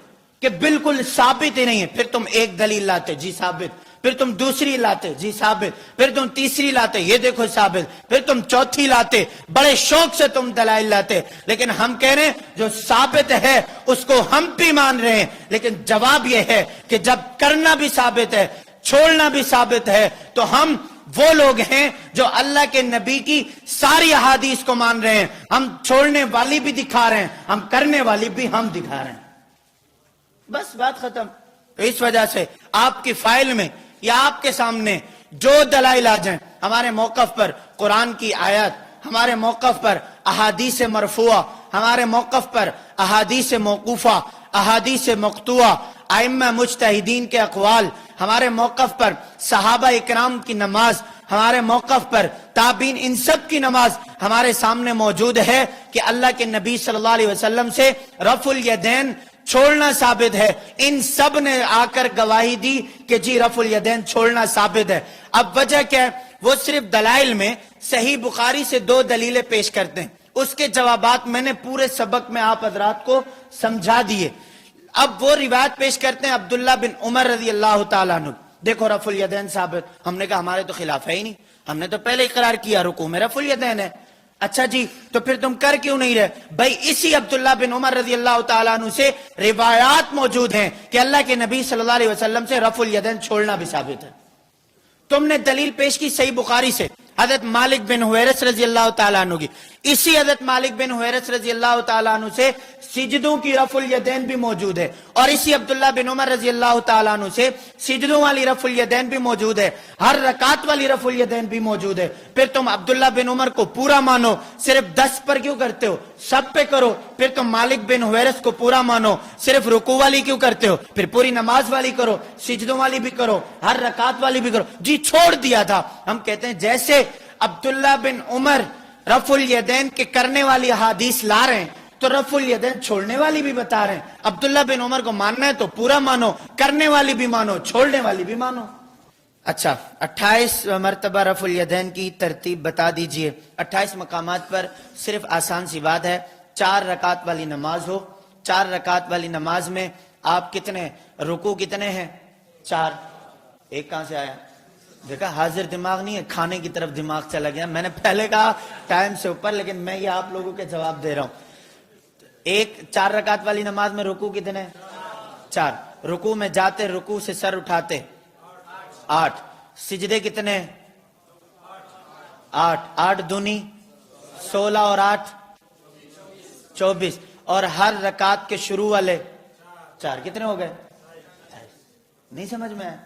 کہ بالکل ثابت ہی نہیں ہے، پھر تم ایک دلیل لاتے، جی ثابت، پھر تم دوسری لاتے، جی ثابت، پھر تم تیسری لاتے، یہ دیکھو ثابت، پھر تم چوتھی لاتے، بڑے شوق سے تم دلائل لاتے. لیکن ہم کہہ رہے ہیں جو ثابت ہے اس کو ہم بھی مان رہے ہیں. لیکن جواب یہ ہے کہ جب کرنا بھی ثابت ہے، چھوڑنا بھی ثابت ہے، تو ہم وہ لوگ ہیں جو اللہ کے نبی کی ساری احادیث کو مان رہے ہیں. ہم چھوڑنے والی بھی دکھا رہے ہیں، ہم کرنے والی بھی ہم دکھا رہے ہیں. بس بات ختم. تو اس وجہ سے آپ کی فائل میں یا آپ کے سامنے جو دلائل آ جائیں ہمارے موقف پر قرآن کی آیت، ہمارے موقف پر احادیث مرفوعہ، ہمارے موقف پر احادیث موقوفہ، احادیث مقطوعہ، ائمہ مجتہدین کے اقوال، ہمارے موقف پر صحابہ اکرام کی نماز، ہمارے موقف پر تابعین، ان سب کی نماز ہمارے سامنے موجود ہے کہ اللہ کے نبی صلی اللہ علیہ وسلم سے رفع الیدین چھوڑنا ثابت ہے۔ ان سب نے آ کر گواہی دی کہ جی رفع الیدین چھوڑنا ثابت ہے۔ اب وجہ کیا ہے؟ وہ صرف دلائل میں صحیح بخاری سے 2 دلیلیں پیش کرتے ہیں، اس کے جوابات میں نے پورے سبق میں آپ حضرات کو سمجھا دیے۔ اب وہ روایت پیش کرتے ہیں عبداللہ بن عمر رضی اللہ تعالیٰ عنہ، دیکھو رفع الیدین ثابت۔ ہم نے کہا ہمارے تو خلاف ہے ہی نہیں، ہم نے تو پہلے اقرار کیا رکوع میں رفع الیدین ہے۔ اچھا جی، تو پھر تم کر کیوں نہیں رہے؟ بھائی اسی عبداللہ بن عمر رضی اللہ تعالیٰ عنہ سے روایات موجود ہیں کہ اللہ کے نبی صلی اللہ علیہ وسلم سے رفع الیدین چھوڑنا بھی ثابت ہے۔ تم نے دلیل پیش کی صحیح بخاری سے حضرت مالک بن حویرث رضی اللہ تعالیٰ عنہ کی، اسی حضرت مالک بن حویرث رضی اللہ تعالیٰ عنہ سے سجدوں کی رفع الیدین بھی موجود ہے، اور اسی عبداللہ بن عمر رضی اللہ تعالیٰ عنہ سے سجدوں والی رفع الیدین بھی موجود ہے، ہر رکعت والی رفع الیدین بھی موجود ہے۔ پھر تم عبداللہ بن عمر کو پورا مانو، صرف 10 پر کیوں کرتے ہو؟ سب پہ کرو۔ پھر تم مالک بن حویرث کو پورا مانو، صرف رکوع والی کیوں کرتے ہو؟ پھر پوری نماز والی کرو، سجدوں والی بھی کرو، ہر رکعت والی بھی کرو۔ جی چھوڑ دیا تھا۔ ہم کہتے ہیں جیسے عبداللہ بن عمر رفع الیدین کے کرنے والی حدیث لا رہے ہیں تو رفع الیدین چھوڑنے والی بھی بتا رہے ہیں۔ عبداللہ بن عمر کو ماننا ہے تو پورا مانو، کرنے والی بھی مانو، چھوڑنے والی بھی مانو۔ اچھا 28 مرتبہ رفع الیدین کی ترتیب بتا دیجئے۔ 28 مقامات پر صرف آسان سی بات ہے، 4 رکعت والی نماز ہو، 4 رکعت والی نماز میں آپ کتنے رکوع کتنے ہیں؟ 4۔ ایک کہاں سے آیا؟ دیکھا حاضر دماغ نہیں ہے، کھانے کی طرف دماغ چلا گیا۔ میں نے پہلے کہا ٹائم سے اوپر، لیکن میں یہ آپ لوگوں کے جواب دے رہا ہوں۔ 4 رکعت والی نماز میں رکوع کتنے؟ 4۔ رکوع میں جاتے، رکوع سے سر اٹھاتے 8۔ سجدے کتنے؟ 8۔ 8 دونی 16 اور 8 24، اور ہر رکعت کے شروع والے 4 کتنے ہو گئے؟ نہیں سمجھ میں آیا؟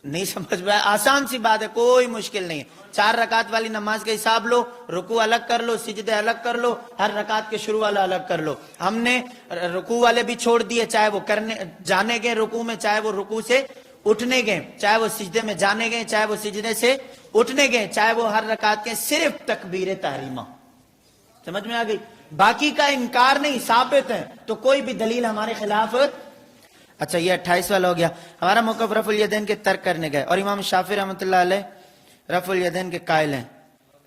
نہیں سمجھ میں آیا؟ آسان سی بات ہے، کوئی مشکل نہیں ہے۔ 4 رکعت والی نماز کا حساب لو، رکوع الگ کر لو، سجدے الگ کر لو، ہر رکعت کے شروع والا الگ کر لو۔ ہم نے رکوع والے بھی چھوڑ دیے، چاہے وہ جانے گئے رکوع میں، چاہے وہ رکوع سے اٹھنے گئے، چاہے وہ سجدے میں جانے گئے، چاہے وہ سجدے سے اٹھنے گئے، چاہے وہ ہر رکعت کے صرف تکبیر تحریمہ۔ سمجھ میں آ گئی؟ باقی کا انکار نہیں، ثابت ہے، تو کوئی بھی دلیل ہمارے خلاف۔ اچھا یہ 28 والا ہو گیا۔ ہمارا موقف رفع الیدین کے ترک کرنے گئے، اور امام شافعی رحمۃ اللہ علیہ رفع الیدین کے قائل ہیں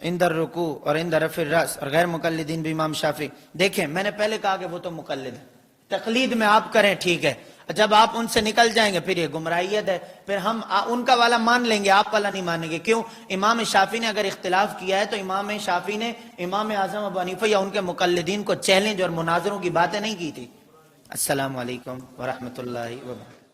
عند الرکوع اور عند رفع الراس، اور غیر مقلدین بھی امام شافعی۔ دیکھیں میں نے پہلے کہا کہ وہ تو مقلد ہے، تقلید میں آپ کریں ٹھیک ہے، جب آپ ان سے نکل جائیں گے پھر یہ گمراہیت ہے، پھر ہم ان کا والا مان لیں گے، آپ والا نہیں مانیں گے۔ کیوں؟ امام شافعی نے اگر اختلاف کیا ہے تو امام شافعی نے امام اعظم ابو حنیفہ یا ان کے مقلدین کو چیلنج اور مناظروں کی باتیں نہیں کی تھی۔ السلام علیکم ورحمۃ اللہ وبرکاتہ۔